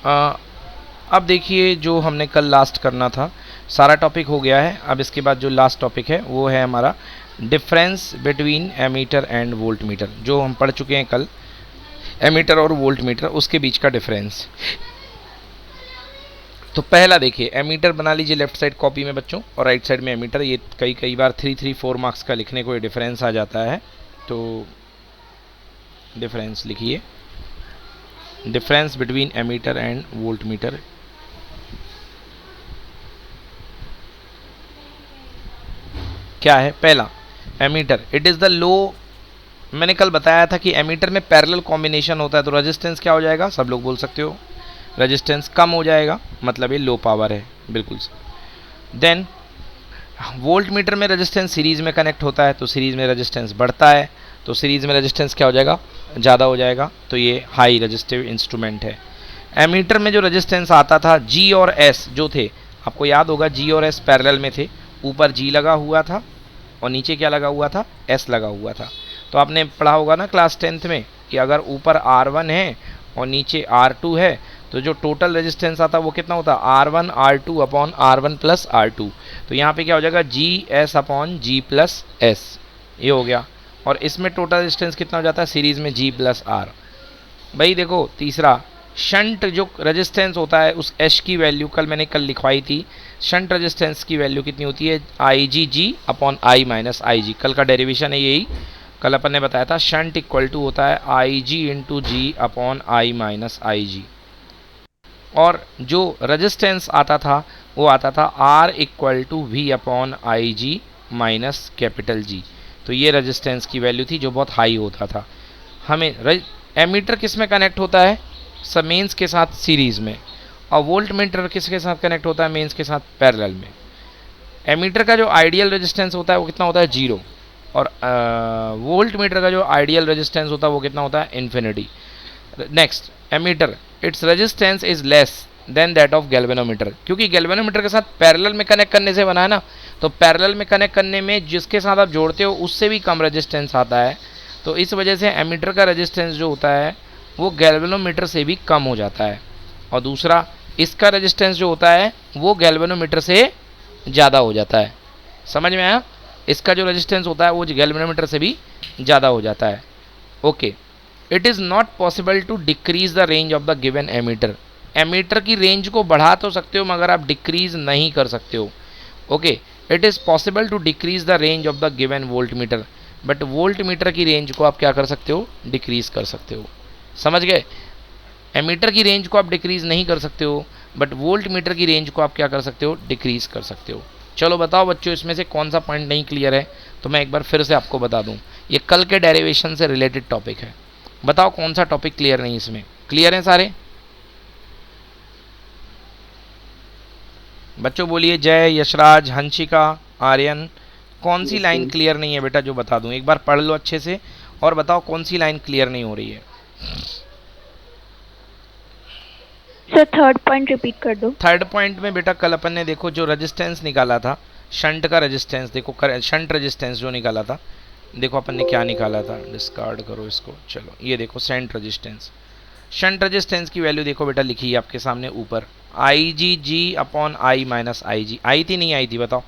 अब देखिए जो हमने कल लास्ट करना था सारा टॉपिक हो गया है। अब इसके बाद जो लास्ट टॉपिक है वो है हमारा difference between ammeter and voltmeter, जो हम पढ़ चुके हैं कल। एमीटर और वोल्ट मीटर उसके बीच का डिफरेंस। तो पहला देखिए, एमीटर बना लीजिए लेफ्ट साइड कॉपी में बच्चों, और राइट साइड में एमीटर। ये कई बार 3-3-4 मार्क्स का लिखने को ये डिफरेंस आ जाता है, तो डिफरेंस लिखिए। Difference between ammeter and voltmeter. क्या है? पहला, ammeter, it is the low. मैंने कल बताया था कि एमीटर में पैरेलल कॉम्बिनेशन होता है, तो रेजिस्टेंस क्या हो जाएगा? सब लोग बोल सकते हो, रेजिस्टेंस कम हो जाएगा, मतलब ये लो पावर है, बिल्कुल। देन वोल्ट मीटर में रेजिस्टेंस सीरीज में कनेक्ट होता है, तो सीरीज में रेजिस्टेंस बढ़ता है, तो सीरीज में रेजिस्टेंस क्या हो जाएगा? ज़्यादा हो जाएगा, तो ये हाई रेजिस्टिव इंस्ट्रूमेंट है। एमीटर में जो रेजिस्टेंस आता था जी और एस जो थे, आपको याद होगा जी और एस पैरेलल में थे, ऊपर जी लगा हुआ था और नीचे क्या लगा हुआ था? एस लगा हुआ था। तो आपने पढ़ा होगा ना क्लास 10th में कि अगर ऊपर R1 है और नीचे R2 है, तो जो टोटल रेजिस्टेंस आता है वो कितना होता है? R1 R2 upon R1 plus R2। तो यहाँ पे क्या हो जाएगा? जी एस अपॉन जी प्लस एस, ये हो गया। और इसमें टोटल रेजिस्टेंस कितना हो जाता है सीरीज में? जी प्लस आर। भाई देखो तीसरा, शंट जो रेजिस्टेंस होता है उस एच की वैल्यू कल मैंने लिखवाई थी। शंट रेजिस्टेंस की वैल्यू कितनी होती है? I g G upon I minus I जी। कल का डेरिवेशन है यही, कल अपन ने बताया था। शंट इक्वल टू होता है I g into G upon I minus I g. और जो रेजिस्टेंस आता था वो आता था R equal to V upon I g minus capital G. तो ये रेजिस्टेंस की वैल्यू थी जो बहुत हाई होता था। हमें एमीटर किस में कनेक्ट होता है? सब मेंस के साथ सीरीज में। और वोल्ट मीटर किसके साथ कनेक्ट होता है? मेंस के साथ पैरेलल में। एमीटर का जो आइडियल रेजिस्टेंस होता है वो कितना होता है? 0। और वोल्ट मीटर का जो आइडियल रेजिस्टेंस होता है वो कितना होता है? Infinity. Next, ammeter, its resistance is less than that of galvanometer, क्योंकि गैल्वेनोमीटर के साथ पैरेलल में कनेक्ट करने से बना है ना, तो पैरेलल में कनेक्ट करने में जिसके साथ आप जोड़ते हो उससे भी कम रेजिस्टेंस आता है। तो इस वजह से एमीटर का रेजिस्टेंस जो होता है वो गैल्वेनोमीटर से भी कम हो जाता है। और दूसरा, इसका रेजिस्टेंस जो होता है वो गैल्वेनोमीटर से ज़्यादा हो जाता है। समझ में आया? इसका जो रेजिस्टेंस होता है वो गैल्वेनोमीटर से भी ज़्यादा हो जाता है। Okay, it is not possible to decrease the range of the given ammeter. Ammeter की रेंज को बढ़ा तो सकते हो मगर आप डिक्रीज नहीं कर सकते हो। Okay, it is possible to decrease the range of the given voltmeter, but voltmeter की रेंज को आप क्या कर सकते हो? डिक्रीज कर सकते हो। समझ गए? एमीटर की रेंज को आप डिक्रीज नहीं कर सकते हो, बट वोल्ट मीटर की रेंज को आप क्या कर सकते हो? डिक्रीज कर सकते हो। चलो बताओ बच्चों, इसमें से कौन सा पॉइंट नहीं क्लियर है? तो मैं एक बार फिर से आपको बता दूं, ये कल के डेरिवेशन से रिलेटेड टॉपिक है। बताओ कौन सा टॉपिक क्लियर नहीं इसमें? क्लियर है सारे बच्चों? बोलिए जय, यशराज, हंसिका, आर्यन। कौन सी लाइन क्लियर नहीं है बेटा जो बता दूं? एक बार पढ़ लो अच्छे से और बताओ कौन सी लाइन क्लियर नहीं हो रही है। सर थर्ड पॉइंट रिपीट कर दो। थर्ड पॉइंट में बेटा कल अपन ने देखो जो रेजिस्टेंस निकाला था, शंट का रेजिस्टेंस, देखो शंट रेजिस्टेंस जो निकाला था, देखो अपन ने क्या निकाला था। डिस्कार्ड करो इसको। चलो ये देखो शंट रेजिस्टेंस। शंट रेजिस्टेंस की वैल्यू देखो बेटा लिखी है आपके सामने ऊपर, आई g G upon I minus I जी। आई थी नहीं आई थी बताओ?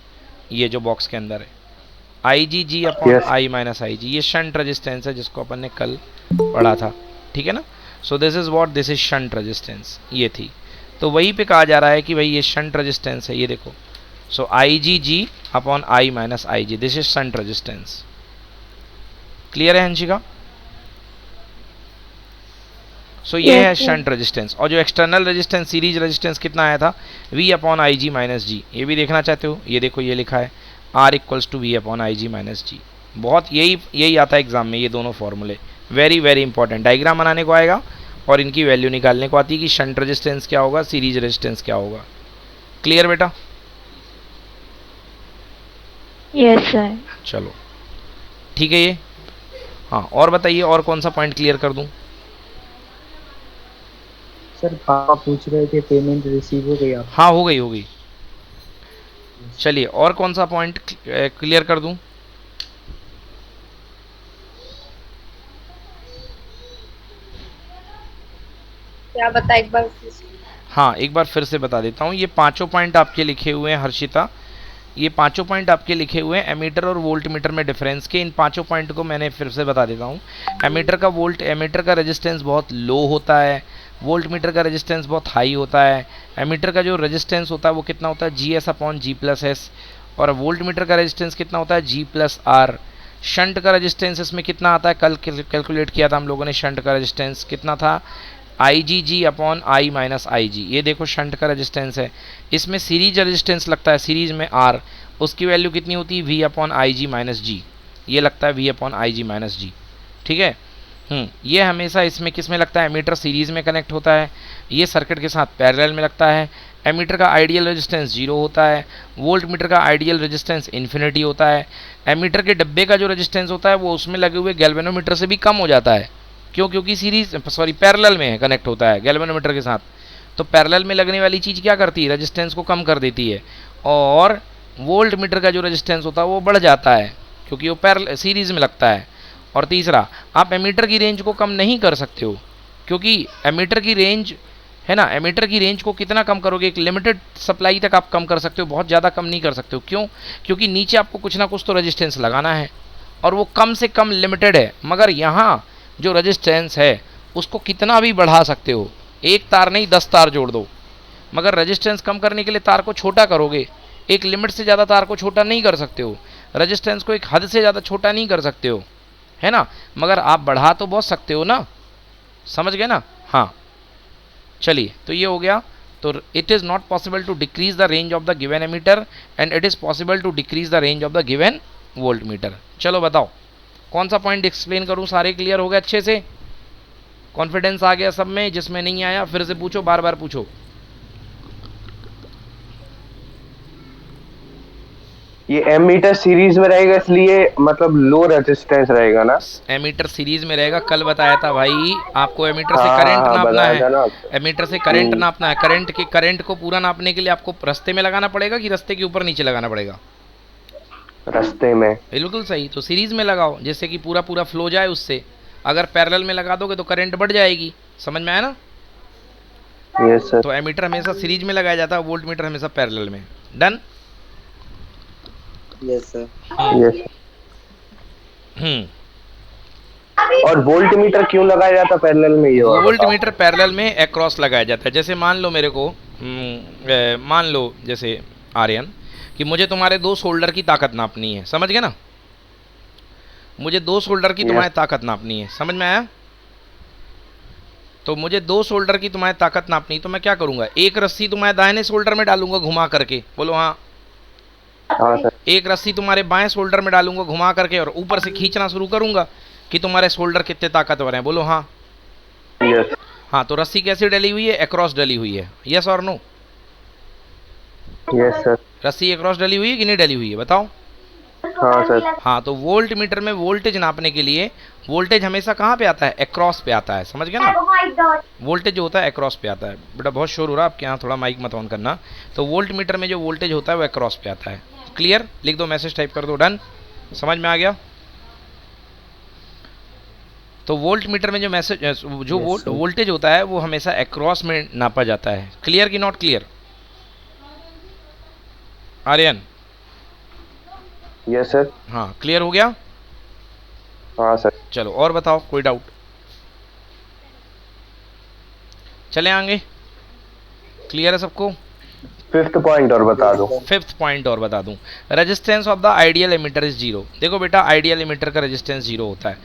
ये जो बॉक्स के अंदर है, I g G upon I minus I जी, ये शंट रेजिस्टेंस है जिसको अपन ने कल पढ़ा था। ठीक है ना? So this is what, this is shunt resistance, ये थी। तो वहीं पे कहा जा रहा है कि भाई ये शंट रेजिस्टेंस है, ये देखो। So I g G upon I minus I g, this is shunt resistance. Clear है हंशिका? सो ये है शंट रेजिस्टेंस। और जो एक्सटर्नल रेजिस्टेंस, सीरीज रेजिस्टेंस कितना आया था? V upon I g minus G. ये भी देखना चाहते हो? ये देखो ये लिखा है R equals to V upon I g minus G. बहुत यही आता है एग्जाम में, ये दोनों फॉर्मूले वेरी वेरी इंपॉर्टेंट। डायग्राम बनाने को आएगा और इनकी वैल्यू निकालने को आती है कि शंट रेजिस्टेंस क्या होगा, सीरीज रेजिस्टेंस क्या होगा। क्लियर बेटा? Yes sir. चलो ठीक है ये। हाँ और बताइए, और कौन सा पॉइंट क्लियर कर दूँ? सर पापा पूछ रहे थे पेमेंट रिसीव हो गई आप? हाँ हो गई। चलिए और कौन सा पॉइंट क्लियर कर दूं? क्या बता एक बार फिर से? हाँ, एक बार फिर से बता देता हूँ। ये पांचों पॉइंट आपके लिखे हुए हैं हर्षिता, ये पांचों पॉइंट आपके लिखे हुए हैं एमीटर और वोल्ट मीटर में डिफरेंस के। इन पांचों पॉइंट को मैंने फिर से बता देता हूँ। एमीटर का रेजिस्टेंस बहुत लो होता है, वोल्ट मीटर का रेजिस्टेंस बहुत हाई होता है। एमीटर का जो रेजिस्टेंस होता है वो कितना होता है, जी एस अपॉन जी प्लस एस, और वोल्ट मीटर का रेजिस्टेंस कितना होता है, जी प्लस आर। शंट का रेजिस्टेंस इसमें कितना आता है, कल कैलकुलेट किया था हम लोगों ने, शंट का रेजिस्टेंस कितना था, आई g G upon I minus I जी। ये देखो शंट का रेजिस्टेंस है। इसमें सीरीज रेजिस्टेंस लगता है, सीरीज में आर, उसकी वैल्यू कितनी होती है, V upon I g minus G. ये लगता है V upon I g minus G, ठीक है। ये हमेशा इसमें किस में लगता है, एमीटर सीरीज़ में कनेक्ट होता है, ये सर्किट के साथ पैरेलल में लगता है। एमीटर का आइडियल रेजिस्टेंस 0 होता है, वोल्ट मीटर का आइडियल रेजिस्टेंस इन्फिनिटी होता है। एमीटर के डब्बे का जो रेजिस्टेंस होता है वो उसमें लगे हुए गैल्वेनोमीटर से भी कम हो जाता है। क्यों, क्योंकि पैरेलल में कनेक्ट होता है गैल्वेनोमीटर के साथ। तो पैरेलल में लगने वाली चीज़ क्या करती है, रेजिस्टेंस को कम कर देती है, और वोल्ट मीटर का जो रेजिस्टेंस होता है वो बढ़ जाता है क्योंकि वो पैरेलल सीरीज़ में लगता है। और तीसरा, आप एमीटर की रेंज को कम नहीं कर सकते हो, क्योंकि एमीटर की रेंज है ना, एमीटर की रेंज को कितना कम करोगे, एक लिमिटेड सप्लाई तक आप कम कर सकते हो, बहुत ज़्यादा कम नहीं कर सकते हो। क्यों, क्योंकि नीचे आपको कुछ ना कुछ तो रेजिस्टेंस लगाना है, और वो कम से कम लिमिटेड है। मगर यहाँ जो रेजिस्टेंस है उसको कितना भी बढ़ा सकते हो, एक तार नहीं 10 तार जोड़ दो। मगर रेजिस्टेंस कम करने के लिए तार को छोटा करोगे, एक लिमिट से ज़्यादा तार को छोटा नहीं कर सकते हो, रेजिस्टेंस को एक हद से ज़्यादा छोटा नहीं कर सकते हो, है ना। मगर आप बढ़ा तो बहुत सकते हो ना, समझ गए ना। हाँ चलिए, तो ये हो गया। तो it is not possible to decrease the range of the given ammeter and it is possible to decrease the range of the given voltmeter. चलो बताओ कौन सा पॉइंट एक्सप्लेन करूं, सारे क्लियर हो गए अच्छे से, कॉन्फिडेंस आ गया सब में, जिसमें नहीं आया फिर से पूछो, बार बार पूछो। ये एमीटर सीरीज में रहेगा इसलिए मतलब लो रेजिस्टेंस रहेगा ना। एमीटर सीरीज में रहेगा, कल बताया था भाई आपको, एमीटर से हाँ करंट हाँ नापना बताया था ना। है, एमीटर से करंट नापना है। करंट को पूरा नापने के लिए आपको रास्ते में लगाना पड़ेगा कि रास्ते के ऊपर नीचे लगाना पड़ेगा, रास्ते में। बिल्कुल सही। तो सीरीज में लगाओ जिससे कि पूरा पूरा फ्लो जाए उससे। अगर पैरेलल में लगा दोगे तो करंट बढ़ जाएगी, समझ में आया ना। Yes sir. तो एमीटर हमेशा सीरीज में लगाया जाता है, वोल्ट मीटर हमेशा पैरेलल में। डन। Yes sir. यस। हम्म और वोल्ट मीटर क्यों लगाया जाता पैरेलल में, ये वोल्ट मीटर पैरेलल में अक्रॉस लगाया जाता है। जैसे मान लो मेरे को मान लो जैसे आर्यन कि मुझे तुम्हारे 2 शोल्डर की ताकत नापनी है, समझ गए ना। मुझे 2 शोल्डर की तुम्हारी ताकत नापनी है, समझ में आया। तो मुझे 2 शोल्डर की तुम्हारी ताकत नापनी, तो मैं क्या करूंगा, एक रस्सी तुम्हारे दाहिने शोल्डर में डालूंगा घुमा करके, बोलो हाँ। हाँ सर। एक रस्सी तुम्हारे बाएं शोल्डर में डालूंगा घुमा करके, और ऊपर से खींचना शुरू करूंगा कि तुम्हारे शोल्डर कितने ताकतवर हैं, बोलो हाँ। यस। हाँ, तो रस्सी कैसे डली हुई है, अक्रॉस डली हुई है, यस और नो। Yes sir. रस्सी अक्रॉस डली हुई है कि नहीं डली हुई है, बताओ। हाँ सर। हाँ, तो वोल्ट मीटर में वोल्टेज नापने के लिए वोल्टेज हमेशा कहाँ पे आता है, अक्रॉस पे आता है, समझ गए ना। वोल्टेज जो होता है अक्रॉस पे आता है। बेटा बहुत शोर हो रहा है आपके यहाँ, थोड़ा माइक मत ऑन करना। तो वोल्ट मीटर में जो वोल्टेज होता है वो अक्रॉस पे आता है। क्लियर, लिख दो, मैसेज टाइप कर दो, डन। समझ में आ गया। तो वोल्ट मीटर में जो मैसेज जो वोल्टेज होता है वो हमेशा अक्रॉस में नापा जाता है। क्लियर कि not clear Aryan. Yes sir. हाँ क्लियर हो गया। हाँ सर। चलो और बताओ, कोई डाउट। चले आगे, क्लियर है सबको। 5th पॉइंट और बता दो। 5th पॉइंट और बता दूं, resistance of the ideal ammeter is 0। देखो बेटा, आइडियल एमीटर का रेजिस्टेंस 0 होता है।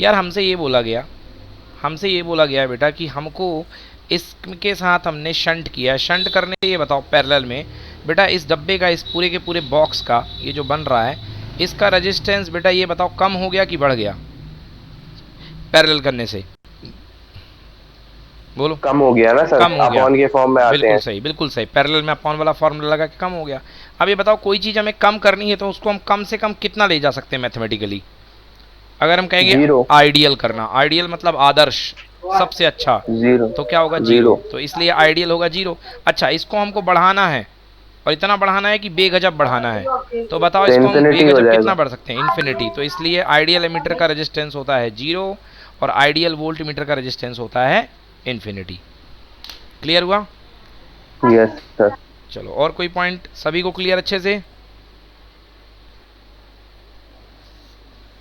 यार हमसे ये बोला गया बेटा कि हमको इसके साथ हमने शंट किया। शंट करने से ये बताओ पैरेलल में बेटा, इस डब्बे का, इस पूरे के पूरे बॉक्स का ये जो बन रहा है, इसका रेजिस्टेंस बेटा ये बताओ कम हो गया कि बढ़ गया पैरेलल करने से, बोलो। कम हो गया ना सर, कम हो गया, अपॉन के फॉर्म में आते हैं। बिल्कुल सही, बिल्कुल सही। पैरेलल में अपॉन वाला फॉर्मूला लगा के कम हो गया। अब ये बताओ, कोई चीज़ हमें कम करनी है तो उसको हम कम से कम कितना ले जा सकते हैं मैथमेटिकली। अगर हम कहेंगे 0। आइडियल करना, आइडियल मतलब आदर्श, सबसे अच्छा, 0। तो क्या होगा, 0। तो इसलिए आइडियल होगा 0। अच्छा, इसको हमको बढ़ाना है, और इतना बढ़ाना है कि बेगजब बढ़ाना है, तो बताओ इसको हम बेगजब कितना बढ़ सकते हैं, इन्फिनिटी। तो इसलिए आइडियल एमीटर का रेजिस्टेंस होता है 0 और आइडियल वोल्ट मीटर का रेजिस्टेंस होता है इन्फिनिटी। क्लियर हुआ? Yes sir. चलो, और कोई पॉइंट सभी को क्लियर अच्छे से?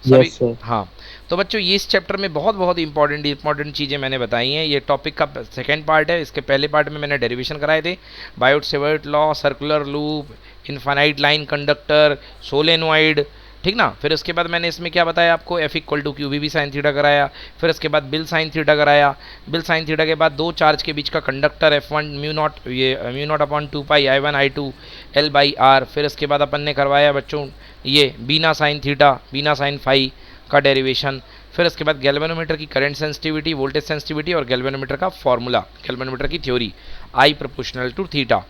सभी? Yes sir. हाँ। तो बच्चों ये इस चैप्टर में बहुत बहुत इंपॉर्टेंट चीज़ें मैंने बताई हैं। ये टॉपिक का सेकेंड पार्ट है। इसके पहले पार्ट में मैंने डेरिवेशन कराए थे, Biot Savart law, circular loop, infinite line conductor, solenoid, ठीक ना। फिर उसके बाद मैंने इसमें क्या बताया आपको, F equal to q v sine theta कराया। फिर उसके बाद बिल साइन थीटा कराया। बिल साइन थीटा के बाद दो चार्ज के बीच का कंडक्टर F1 म्यू नॉट, ये mu naught upon 2 pi I1 I2 L by r. फिर उसके बाद अपन ने करवाया बच्चों ये BINA sine theta, BINA sine phi का डेरिवेशन। फिर उसके बाद गैल्वेनोमीटर की करंट सेंसिटिविटी, वोल्टेज सेंसिटिविटी और गैल्वेनोमीटर का फॉर्मूला, गैल्वेनोमीटर की theory, I proportional to theta.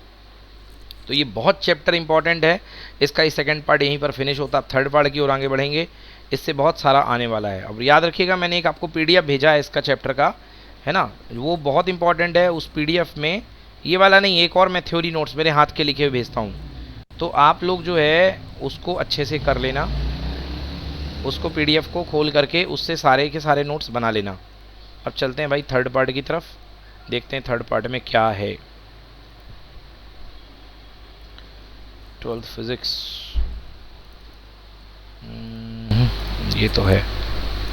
तो ये बहुत चैप्टर इंपॉर्टेंट है। इसका ही सेकंड पार्ट यहीं पर फिनिश होता है। थर्ड पार्ट की ओर आगे बढ़ेंगे, इससे बहुत सारा आने वाला है। अब याद रखिएगा, मैंने एक आपको पीडीएफ भेजा है इसका चैप्टर का, है ना, वो बहुत इंपॉर्टेंट है। उस पीडीएफ में ये वाला नहीं, एक और मैं थ्योरी नोट्स मेरे हाथ के लिखे हुए भेजता हूँ, तो आप लोग जो है उसको अच्छे से कर लेना, उसको पीडीएफ को खोल करके उससे सारे के सारे नोट्स बना लेना। अब चलते हैं भाई थर्ड पार्ट की तरफ, देखते हैं थर्ड पार्ट में क्या है। 12th फिजिक्स, ये तो है।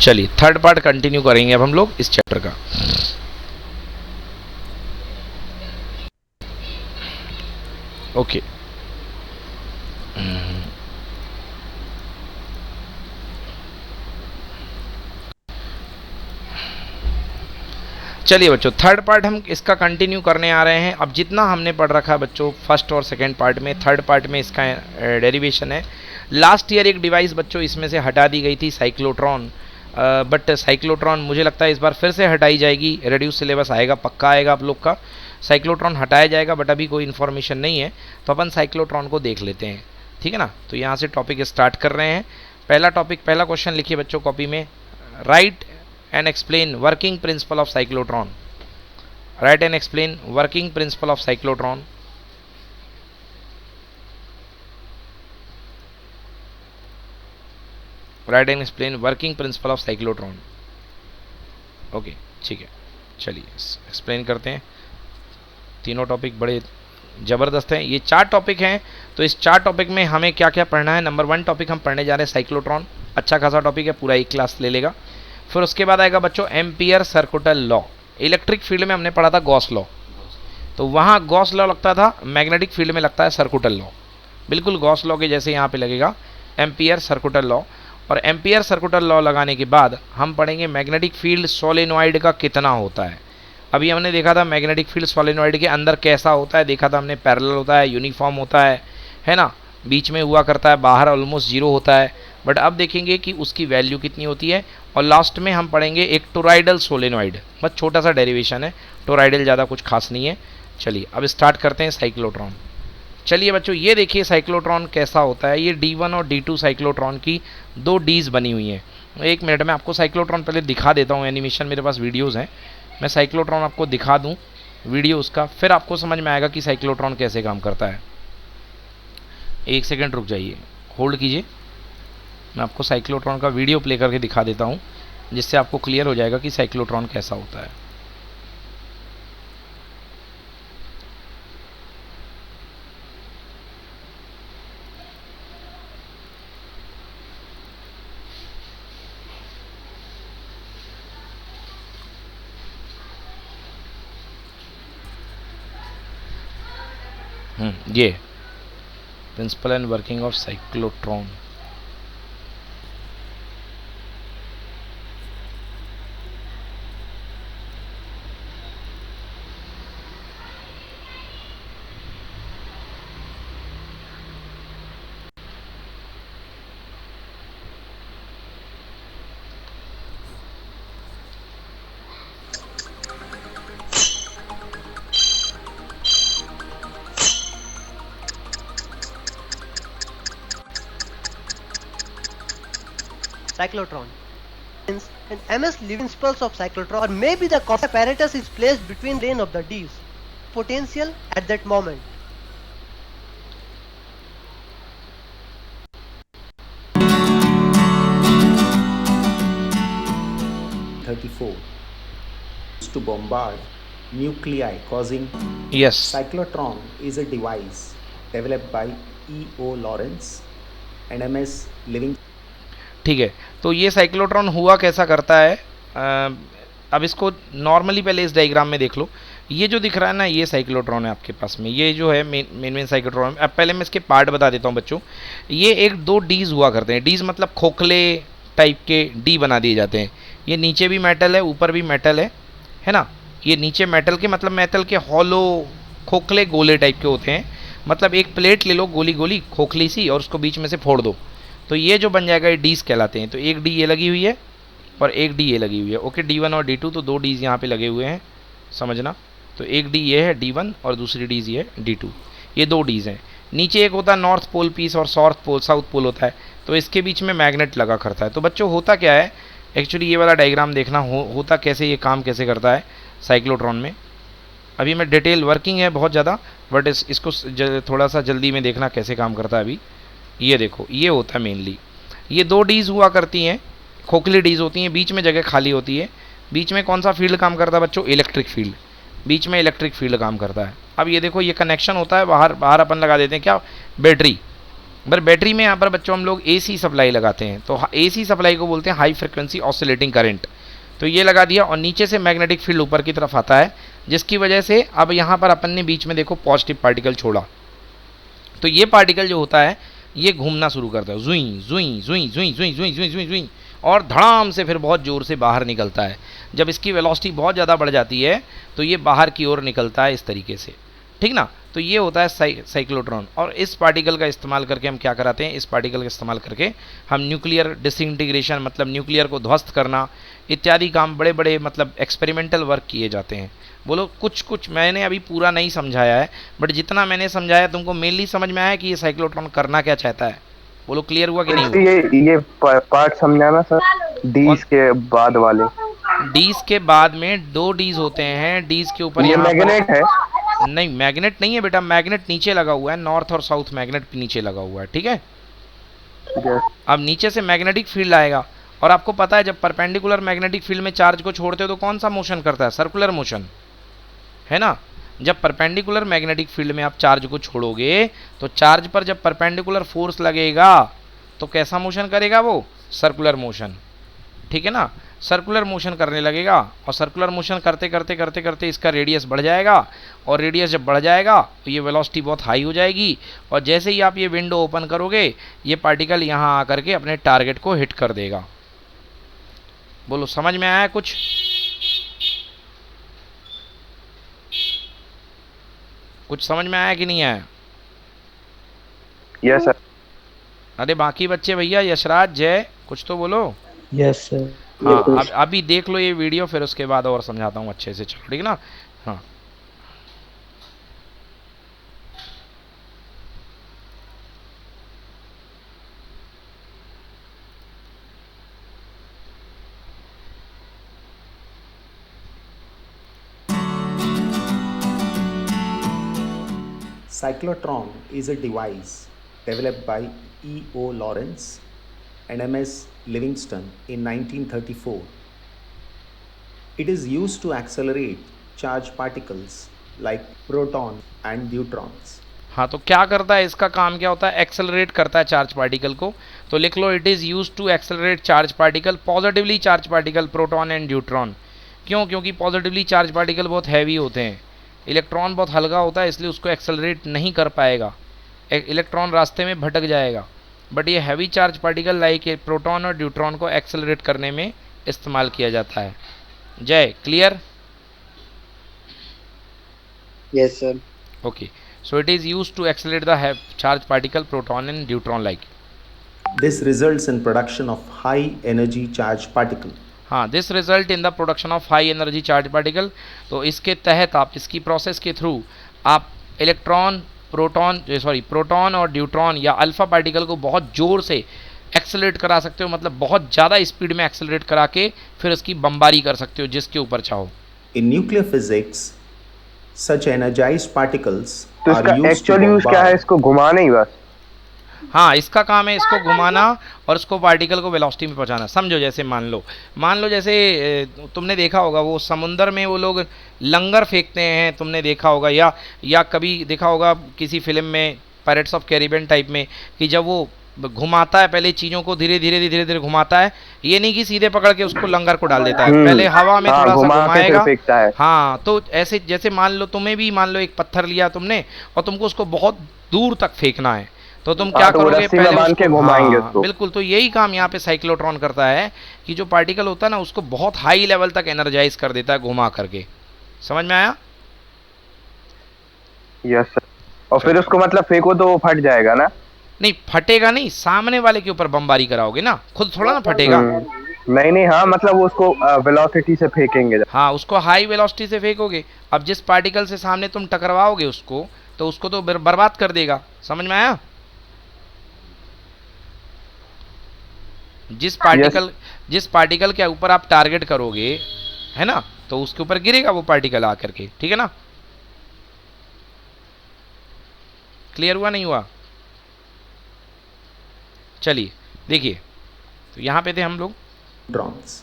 चलिए थर्ड पार्ट कंटिन्यू करेंगे अब हम लोग इस चैप्टर का। ओके, चलिए बच्चों थर्ड पार्ट हम इसका कंटिन्यू करने आ रहे हैं। अब जितना हमने पढ़ रखा है बच्चों फर्स्ट और सेकंड पार्ट में, थर्ड पार्ट में इसका डेरिवेशन है। लास्ट ईयर एक डिवाइस बच्चों इसमें से हटा दी गई थी, साइक्लोट्रॉन, बट साइक्लोट्रॉन मुझे लगता है इस बार फिर से हटाई जाएगी। रेड्यूस सिलेबस आएगा, पक्का आएगा आप लोग का। साइक्लोट्रॉन हटाया जाएगा, बट अभी कोई इन्फॉर्मेशन नहीं है, तो अपन साइक्लोट्रॉन को देख लेते हैं, ठीक है ना। तो यहाँ से टॉपिक स्टार्ट कर रहे हैं। पहला टॉपिक, पहला क्वेश्चन लिखिए बच्चों कॉपी में, right and explain working principle of cyclotron. Write and explain working principle of cyclotron. Write and explain working principle of cyclotron. Okay, ठीक है, चलिए एक्सप्लेन करते हैं। तीनों टॉपिक बड़े ज़बरदस्त हैं। ये चार टॉपिक हैं, तो इस चार टॉपिक में हमें क्या क्या पढ़ना है। नंबर 1 टॉपिक हम पढ़ने जा रहे हैं साइक्लोट्रॉन, अच्छा खासा टॉपिक है, पूरा एक क्लास ले लेगा। फिर उसके बाद आएगा बच्चों एम्पियर सर्कुटल लॉ। इलेक्ट्रिक फील्ड में हमने पढ़ा था गॉस लॉ, तो वहाँ गॉस लॉ लगता था, मैग्नेटिक फील्ड में लगता है सर्कुटल लॉ, बिल्कुल गॉस लॉ के जैसे यहाँ पे लगेगा एम्पियर सर्कुटल लॉ। और एम्पियर सर्कुटल लॉ लगाने के बाद हम पढ़ेंगे मैग्नेटिक फील्ड सोलेनॉइड का कितना होता है। अभी हमने देखा था मैग्नेटिक फील्ड सोलेनॉइड के अंदर कैसा होता है, देखा था हमने, पैरेलल होता है, यूनिफॉर्म होता है ना, बीच में हुआ करता है, बाहर ऑलमोस्ट जीरो होता है। बट अब देखेंगे कि उसकी वैल्यू कितनी होती है। और लास्ट में हम पढ़ेंगे एक टोराइडल सोलेनॉइड, बस छोटा सा डेरिवेशन है, टोराइडल ज़्यादा कुछ खास नहीं है। चलिए अब स्टार्ट करते हैं साइक्लोट्रॉन। चलिए बच्चों ये देखिए साइक्लोट्रॉन कैसा होता है। ये D1 और D2 साइक्लोट्रॉन की दो डीज बनी हुई हैं। एक मिनट में आपको साइक्लोट्रॉन पहले दिखा देता हूँ, एनिमेशन मेरे पास वीडियोज़ हैं, मैं साइक्लोट्रॉन आपको दिखा दूँ वीडियो उसका, फिर आपको समझ में आएगा कि साइक्लोट्रॉन कैसे काम करता है। एक सेकेंड रुक जाइए, होल्ड कीजिए, मैं आपको साइक्लोट्रॉन का वीडियो प्ले करके दिखा देता हूँ, जिससे आपको क्लियर हो जाएगा कि साइक्लोट्रॉन कैसा होता है। ये principle and working of cyclotron. cyclotron. And MS living principles of cyclotron, or maybe the concept apparatus is placed between the lane of the D's potential at that moment. To bombard nuclei causing yes cyclotron is a device developed by E.O. Lawrence and M.S. Living. ठीक है, तो ये cyclotron हुआ कैसा करता है, अब इसको नॉर्मली पहले इस डायग्राम में देख लो। ये जो दिख रहा है ना, ये साइक्लोट्रॉन है आपके पास में, ये जो है मेन साइक्लोट्रॉन। अब पहले मैं इसके पार्ट बता देता हूँ बच्चों। ये एक दो डीज हुआ करते हैं, डीज मतलब खोखले टाइप के डी बना दिए जाते हैं। ये नीचे भी मेटल है, ऊपर भी मेटल है ना। ये नीचे मेटल के मतलब मेटल के हॉलो खोखले गोले टाइप के होते हैं। मतलब एक प्लेट ले लो गोली गोली खोखली सी, और उसको बीच में से फोड़ दो, तो ये जो बन जाएगा ये डीज कहलाते हैं। तो एक डी ये लगी हुई है और एक डी ये लगी हुई है। ओके, D1 और D2, तो दो डीज यहाँ पे लगे हुए हैं, समझना। तो एक डी ये है D1 और दूसरी डीज ये है D2, ये दो डीज हैं। नीचे एक होता है नॉर्थ पोल पीस और साउथ पोल होता है, तो इसके बीच में मैग्नेट लगा करता है। तो बच्चों होता क्या है एक्चुअली, ये वाला डायग्राम देखना होता कैसे, ये काम कैसे करता है साइक्लोट्रॉन में। अभी मैं डिटेल वर्किंग है बहुत ज़्यादा, बट इसको थोड़ा सा जल्दी में देखना कैसे काम करता है। अभी ये देखो, ये होता है मेनली, ये दो डीज हुआ करती हैं, खोखली डीज होती हैं, बीच में जगह खाली होती है। बीच में कौन सा फील्ड काम करता है बच्चों, इलेक्ट्रिक फील्ड। बीच में इलेक्ट्रिक फील्ड काम करता है। अब ये देखो, ये कनेक्शन होता है, बाहर अपन लगा देते हैं क्या, बैटरी। पर बैटरी में यहाँ पर बच्चों हम लोग AC सप्लाई लगाते हैं। तो AC सप्लाई को बोलते हैं हाई फ्रिक्वेंसी ऑसिलेटिंग करंट। तो ये लगा दिया, और नीचे से मैग्नेटिक फील्ड ऊपर की तरफ आता है, जिसकी वजह से अब यहाँ पर अपन ने बीच में देखो पॉजिटिव पार्टिकल छोड़ा। तो ये पार्टिकल जो होता है ये घूमना शुरू करता है, जुई जुई जुई जुई जुई जुई जुई जुई जुई, और धड़ाम से फिर बहुत ज़ोर से बाहर निकलता है। जब इसकी वेलोसिटी बहुत ज़्यादा बढ़ जाती है तो ये बाहर की ओर निकलता है इस तरीके से, ठीक ना। तो ये होता है साइक्लोट्रॉन। और इस पार्टिकल का इस्तेमाल करके हम क्या कराते हैं, इस पार्टिकल का इस्तेमाल करके हम न्यूक्लियर डिसइंटीग्रेशन मतलब न्यूक्लियर को ध्वस्त करना इत्यादि काम, बड़े बड़े मतलब एक्सपेरिमेंटल वर्क किए जाते हैं। बोलो कुछ मैंने अभी पूरा नहीं समझाया है, बट जितना मैंने समझाया तुमको मेनली समझ में आया कि ये साइक्लोट्रॉन करना क्या चाहता है। बोलो क्लियर हुआ कि नहीं हुआ? ये पार्ट समझाना सर, डीज के बाद वाले। डीज के बाद में दो डीज होते हैं, डीज के ऊपर ये यहाँ मैग्नेट है? नहीं, मैग्नेट नहीं है बेटा, मैग्नेट नीचे लगा हुआ है, नॉर्थ और साउथ मैग्नेट नीचे लगा हुआ है, ठीक है। अब नीचे से मैग्नेटिक फील्ड आएगा, और आपको पता है जब परपेंडिकुलर मैग्नेटिक फील्ड में चार्ज को छोड़ते हो तो कौन सा मोशन करता है, सर्कुलर मोशन, है ना। जब परपेंडिकुलर मैग्नेटिक फील्ड में आप चार्ज को छोड़ोगे तो चार्ज पर जब परपेंडिकुलर फोर्स लगेगा तो कैसा मोशन करेगा वो, सर्कुलर मोशन, ठीक है ना। सर्कुलर मोशन करने लगेगा, और सर्कुलर मोशन करते करते करते करते इसका रेडियस बढ़ जाएगा, और रेडियस जब बढ़ जाएगा तो ये वेलोसिटी बहुत हाई हो जाएगी, और जैसे ही आप ये विंडो ओपन करोगे ये पार्टिकल यहाँ आकर के अपने टारगेट को हिट कर देगा। बोलो समझ में आया कुछ? कुछ समझ में आया कि नहीं आया? Yes sir. अरे बाकी बच्चे भैया, यशराज, जय, कुछ तो बोलो। Yes sir. हाँ, अभी देख लो ये वीडियो, फिर उसके बाद और समझाता हूँ अच्छे से, चलो ठीक है ना। हाँ, Cyclotron is a device developed by E.O. Lawrence and M.S. Livingston in 1934. It is used to accelerate charged particles like proton and neutrons. हाँ, तो क्या करता है, इसका काम क्या होता है, एक्सेलरेट करता है चार्ज पार्टिकल को। तो लिख लो, it is use to accelerate charge particle, positively charge particle, proton and neutron. क्यों? क्योंकि पॉजिटिवली चार्ज पार्टिकल बहुत हैवी होते हैं, इलेक्ट्रॉन बहुत हल्का होता है, इसलिए उसको एक्सेलरेट नहीं कर पाएगा, इलेक्ट्रॉन रास्ते में भटक जाएगा। बट ये heavy charge particle like proton और न्यूट्रॉन को एक्सेलरेट करने में इस्तेमाल किया जाता है। जय, clear? Yes, sir. Okay, so it is used to accelerate the charged particle, proton and neutron like. This results in production of high energy charged particle. हाँ, this result in the production of high energy charge particle. तो इसके तहत आप, इसकी process के through आप electron, proton और neutron या अल्फा पार्टिकल को बहुत ज़ोर से एक्सेलरेट करा सकते हो, मतलब बहुत ज़्यादा स्पीड में एक्सेलरेट करा के फिर उसकी बमबारी कर सकते हो जिसके ऊपर चाहो। In nuclear physics, such energized particles तो are इसका used to एक्चुअल यूज क्या है, bombard. इसको घुमाना ही बस? हाँ, इसका काम है इसको घुमाना और इसको पार्टिकल को वेलोसिटी में पहुंचाना। समझो जैसे मान लो जैसे तुमने देखा होगा वो समुंदर में वो लोग लंगर फेंकते हैं, तुमने देखा होगा, या कभी देखा होगा किसी फिल्म में पायरेट्स ऑफ कैरिबियन टाइप में, कि जब वो घुमाता है पहले चीज़ों को धीरे धीरे घुमाता है, ये नहीं कि सीधे पकड़ के उसको लंगर को डाल देता है, पहले हवा में हाँ, थोड़ा सा घुमा के फिर घुमाएगा। फेंकता है। हाँ, तो ऐसे जैसे मान लो एक पत्थर लिया तुमने और तुमको उसको बहुत दूर तक फेंकना है, तो तुम क्या तो वो करोगे, रस्सी में पहले बांध के उसको, घुमाएंगे हाँ, उसको। बिल्कुल। तो यही काम यहाँ पे साइक्लोट्रॉन करता है कि जो पार्टिकल होता है ना उसको बहुत हाई लेवल तक एनर्जाइज कर देता है घुमा करके। समझ में आया? Yes sir. और फिर उसको मतलब फेंको तो वो फट जाएगा ना? नहीं, फटेगा नहीं, सामने वाले के ऊपर बमबारी कराओगे ना, खुद थोड़ा ना फटेगा। नहीं, हाँ, मतलब वो उसको वेलोसिटी से फेंकेंगे। हाँ, उसको हाई वेलोसिटी से फेंकोगे। अब जिस पार्टिकल से सामने तुम टकराओगे उसको, तो उसको तो बर्बाद कर देगा। समझ में आया? जिस पार्टिकल के ऊपर आप टारगेट करोगे, है ना, तो उसके ऊपर गिरेगा वो पार्टिकल आकर के। ठीक है ना? क्लियर हुआ नहीं हुआ? चलिए देखिए, तो यहाँ पे थे हम लोग। Electrons.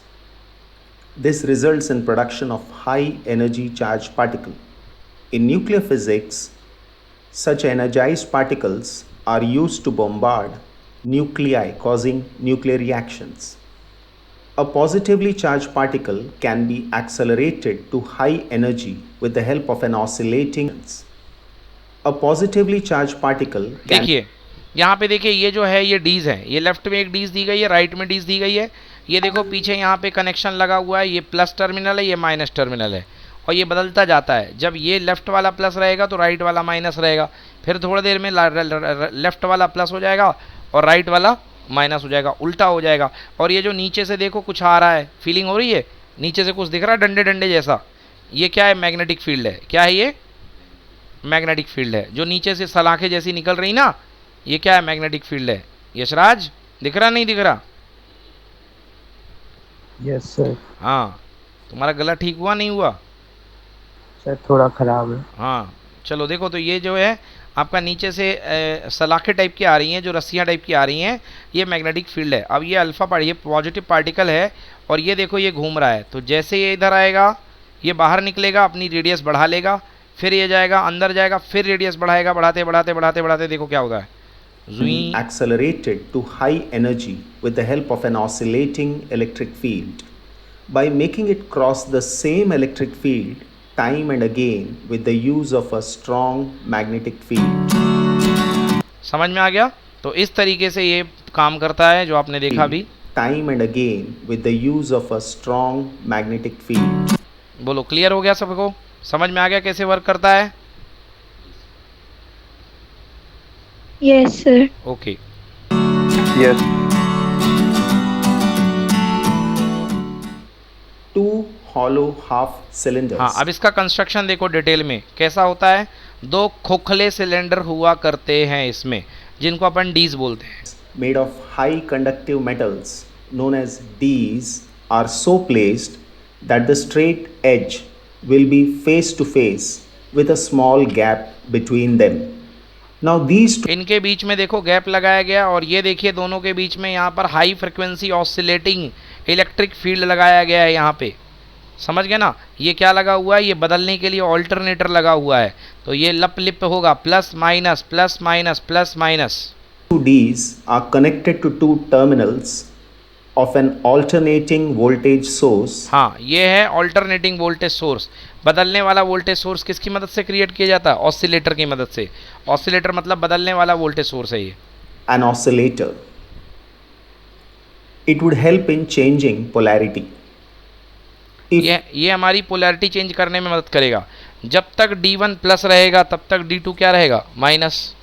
This results in production of high energy charged particle. In nuclear physics, such energized particles are used to bombard nuclei, causing nuclear reactions. A positively charged particle can be accelerated to high energy with the help of an oscillating. A positively charged particle can देखिए यहाँ पे देखिए, ये जो है ये डीज है, ये लेफ्ट में एक डीज दी गई है, राइट में डीज दी गई है। ये देखो पीछे यहाँ पे कनेक्शन लगा हुआ है, ये प्लस टर्मिनल है, ये माइनस टर्मिनल है, और ये बदलता जाता है। जब ये लेफ्ट वाला प्लस रहेगा तो राइट वाला माइनस रहेगा, फिर थोड़ी देर में लेफ्ट वाला प्लस हो जाएगा और राइट वाला माइनस हो जाएगा, उल्टा हो जाएगा। और ये जो नीचे से देखो कुछ आ रहा है, फीलिंग हो रही है, नीचे से कुछ दिख रहा है डंडे डंडे जैसा, ये क्या है? मैग्नेटिक फील्ड है। क्या है ये? मैग्नेटिक फील्ड है। जो नीचे से सलाखें जैसी निकल रही ना, ये क्या है? मैग्नेटिक फील्ड है। यशराज, दिख रहा नहीं दिख रहा? Yes sir. हाँ, तुम्हारा गला ठीक हुआ नहीं हुआ? सर थोड़ा खराब है। हाँ, चलो देखो, तो ये जो है आपका नीचे से सलाखें टाइप की आ रही हैं, जो रस्सियाँ टाइप की आ रही हैं, ये मैग्नेटिक फील्ड है। अब ये अल्फा ये पॉजिटिव पार्टिकल है, और ये देखो ये घूम रहा है, तो जैसे ये इधर आएगा, ये बाहर निकलेगा, अपनी रेडियस बढ़ा लेगा, फिर ये जाएगा अंदर जाएगा, फिर रेडियस बढ़ाएगा, बढ़ाते बढ़ाते बढ़ाते बढ़ाते देखो क्या होता है, accelerated to high energy with the help of an oscillating electric field by making it cross the same electric field time and again with the use of a strong magnetic field. समझ में आ गया? तो इस तरीके से ये काम करता है जो आपने देखा अभी। Time and again with the use of a strong magnetic field. बोलो, क्लियर हो गया सबको? समझ में आ गया कैसे वर्क करता है? Yes, sir. Okay. Yes. Two hollow half cylinders. हाँ, अब इसका कंस्ट्रक्शन देखो डिटेल में कैसा होता है। दो खोखले सिलेंडर हुआ करते हैं इसमें, जिनको अपन डीज बोलते हैं। Made of high conductive metals known as Ds are so placed that the straight edge will be face to face with a small gap between them. Now these two इनके बीच में देखो गैप लगाया गया, और ये देखिए दोनों के बीच में यहाँ पर high frequency oscillating electric field लगाया गया है यहाँ पे। समझ गए ना? ये क्या लगा हुआ है? ये बदलने के लिए ऑल्टरनेटर लगा हुआ है, तो ये लप लिप होगा, plus minus plus minus plus minus. two Ds are connected to two terminals of an alternating voltage source. हाँ, ये है ऑल्टरनेटिंग वोल्टेज सोर्स। बदलने वाला वोल्टेज सोर्स किसकी मदद से क्रिएट किया जाता है? ऑसिलेटर की मदद से। ऑसिलेटर मतलब बदलने वाला वोल्टेज सोर्स है ये। An oscillator. It would help in changing polarity. If ये हमारी पोलैरिटी चेंज करने में मदद करेगा। जब तक D1 प्लस रहेगा तब तक D2 क्या रहेगा? माइनस।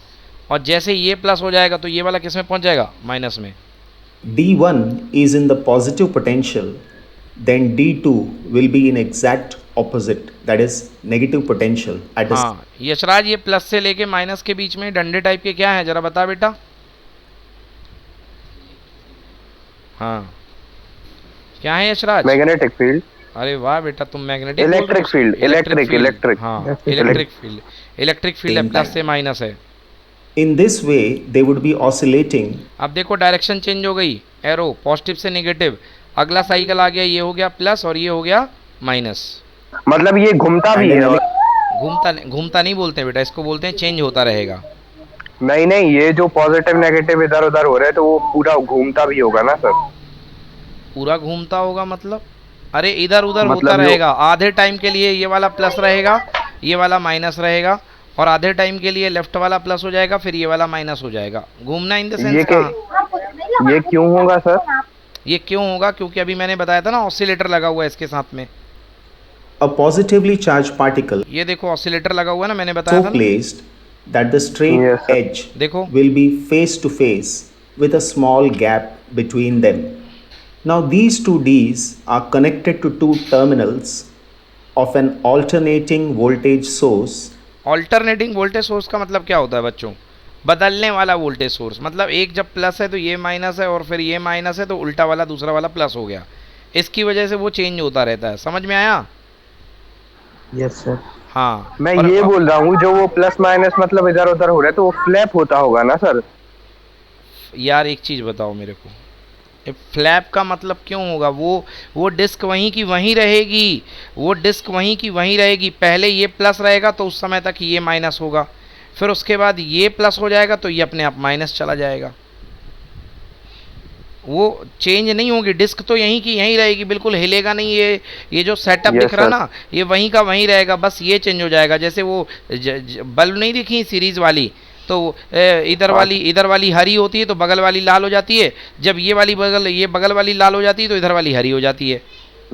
और जैसे ये प्लस हो जाएगा तो ये वाला किस में पहुंच जाएगा? माइनस में। D1 is in the positive potential, then D2 will be in exact opposite, that is negative potential at a हाँ, यशराज, ये प्लस से लेके माइनस के बीच में डंडे टाइप के क्या है, जरा बता बेटा। हाँ, क्या है यशराज? Magnetic field. अरे वाह बेटा, तुम मैग्नेटिक इलेक्ट्रिक फील्ड। इलेक्ट्रिक। हाँ, इलेक्ट्रिक फील्ड। इलेक्ट्रिक फील्ड है, प्लस से माइनस है। In this way, they would be oscillating अब देखो डायरेक्शन चेंज हो गई, एरो पॉजिटिव से नेगेटिव, अगला साइकिल आ गया, ये हो गया प्लस और ये हो गया माइनस। मतलब ये घूमता भी and है? an घूमता नहीं बोलते हैं बेटा, इसको बोलते हैं चेंज होता रहेगा। नहीं नहीं, ये जो पॉजिटिव नेगेटिव इधर उधर हो रहे हैं तो वो पूरा घूमता भी होगा ना सर? पूरा घूमता होगा मतलब, अरे इधर उधर मतलब होता जो- रहेगा। आधे टाइम के लिए ये वाला प्लस रहेगा, ये वाला माइनस रहेगा, और आधे टाइम के लिए लेफ्ट वाला प्लस हो जाएगा, फिर ये वाला माइनस हो जाएगा। घूमना इन द सेंस ये क्यों होगा सर? ये क्यों होगा, क्योंकि अभी मैंने बताया था ना ऑसिलेटर लगा हुआ है इसके साथ में। a positively charged particle ये देखो ऑसिलेटर लगा हुआ है ना, मैंने बताया so था ना। placed that the straight Yes, sir. edge देखो will be face to face with a small gap between them. Now these two Ds are connected to two terminals of an alternating voltage source. Alternating voltage source का मतलब क्या होता है बच्चों? बदलने वाला voltage source. मतलब एक जब प्लस है तो ये माइनस है, और फिर ये माइनस है तो उल्टा वाला दूसरा वाला प्लस हो गया। इसकी वजह से वो चेंज होता रहता है। समझ में आया? Yes sir. हाँ। मैं और ये बोल रहा हूँ जो वो प्लस माइनस मतलब इधर उधर हो रहा है तो वो फ्लैप होता होगा ना सर? यार एक चीज़ बताओ मेरे को, फ्लैप का मतलब क्यों होगा? वो डिस्क वहीं की वहीं रहेगी, वो डिस्क वहीं की वहीं रहेगी। पहले ये प्लस रहेगा तो उस समय तक ये माइनस होगा, फिर उसके बाद ये प्लस हो जाएगा तो ये अपने आप माइनस चला जाएगा। वो चेंज नहीं होगी, डिस्क तो यहीं की यहीं रहेगी, बिल्कुल हिलेगा नहीं। ये जो सेटअप Yes, दिख रहा sir. ना, ये वहीं का वहीं रहेगा, बस ये चेंज हो जाएगा। जैसे वो बल्ब नहीं दिखी सीरीज वाली, तो इधर वाली हरी होती है तो बगल वाली लाल हो जाती है, जब ये बगल वाली लाल हो जाती है तो इधर वाली हरी हो जाती है।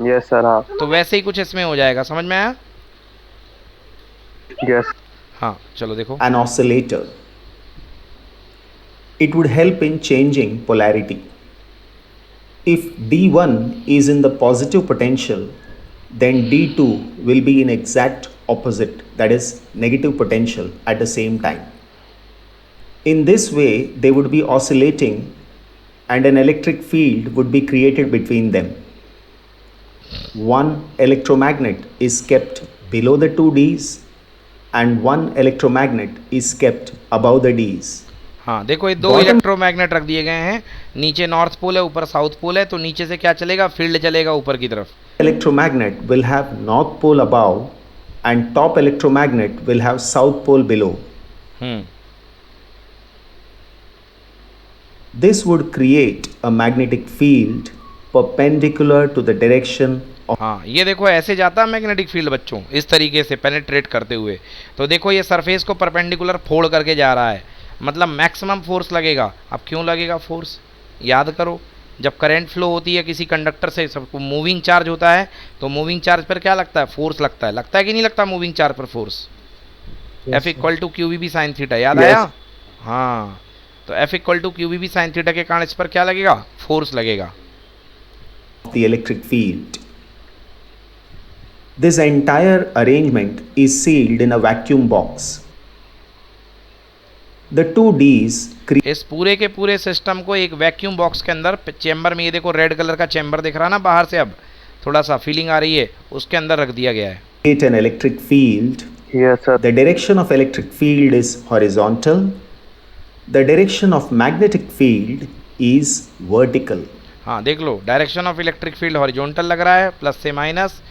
Yes sir. हाँ तो वैसे ही कुछ इसमें हो जाएगा। समझ में आया? यस। हाँ चलो देखो। An oscillator. It would help in changing polarity. If D1 is in the positive potential, then D2 will be in exact opposite, that is negative potential at the same time. In this way, they would be oscillating and an electric field would be created between them. One electromagnet is kept below the two Ds and one electromagnet is kept above the Ds. हाँ देखो, ये दो Bottom- electromagnet रख दिए गए हैं, नीचे north pole है, ऊपर साउथ पोल है। तो नीचे से क्या चलेगा? फील्ड चलेगा ऊपर की तरफ। Electromagnet will have north pole above and top electromagnet will have south pole below. This would create a magnetic field perpendicular to the direction of हाँ ये देखो ऐसे जाता है मैग्नेटिक फील्ड बच्चों, इस तरीके से पेनिट्रेट करते हुए। तो देखो ये सरफेस को परपेंडिकुलर फोड़ करके जा रहा है, मतलब मैक्सिमम फोर्स लगेगा। अब क्यों लगेगा फोर्स? याद करो, जब करंट फ्लो होती है किसी कंडक्टर से, सबको मूविंग चार्ज होता है, तो मूविंग चार्ज पर क्या लगता है? फोर्स लगता है। लगता है कि नहीं लगता मूविंग चार्ज पर force? F equal to Q b sine theta. याद Yes. आया? हाँ, तो F equal to Q b sine theta के कारण इस पर क्या लगेगा? फोर्स लगेगा। the electric field. This entire arrangement is sealed in a vacuum box. The two Ds create इस पूरे के पूरे सिस्टम को एक वैक्यूम बॉक्स के अंदर चेंबर में, ये देखो रेड कलर का चेंबर दिख रहा है ना बाहर से, अब थोड़ा सा फीलिंग आ रही है, उसके अंदर रख दिया गया है। an electric field. Yes sir. The direction of electric field is horizontal. The direction of magnetic field is vertical. हाँ देख लो, direction of electric field horizontal लग रहा है, प्लस से माइनस,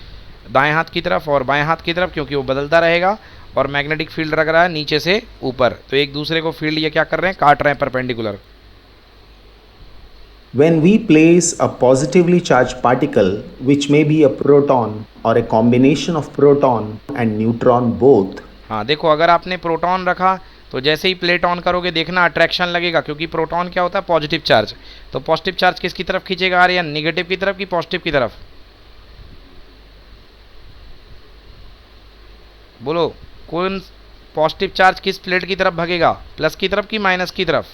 दाएं हाथ की तरफ और बाएं हाथ की तरफ, क्योंकि वो बदलता रहेगा। और मैग्नेटिक फील्ड लग रहा है नीचे से ऊपर। तो एक दूसरे को फील्ड ये क्या कर रहे हैं? काट रहे हैं perpendicular. When we place a positively charged particle, which may be a proton or a combination of proton and neutron both, हाँ देखो, अगर आपने प्रोटॉन रखा तो जैसे ही प्लेट ऑन करोगे देखना अट्रैक्शन लगेगा, क्योंकि प्रोटॉन क्या होता है? Positive charge. तो पॉजिटिव चार्ज किसकी तरफ खींचेगा? या निगेटिव की तरफ कि पॉजिटिव की तरफ? बोलो, कौन पॉजिटिव चार्ज किस प्लेट की तरफ भागेगा? प्लस की तरफ कि माइनस की तरफ?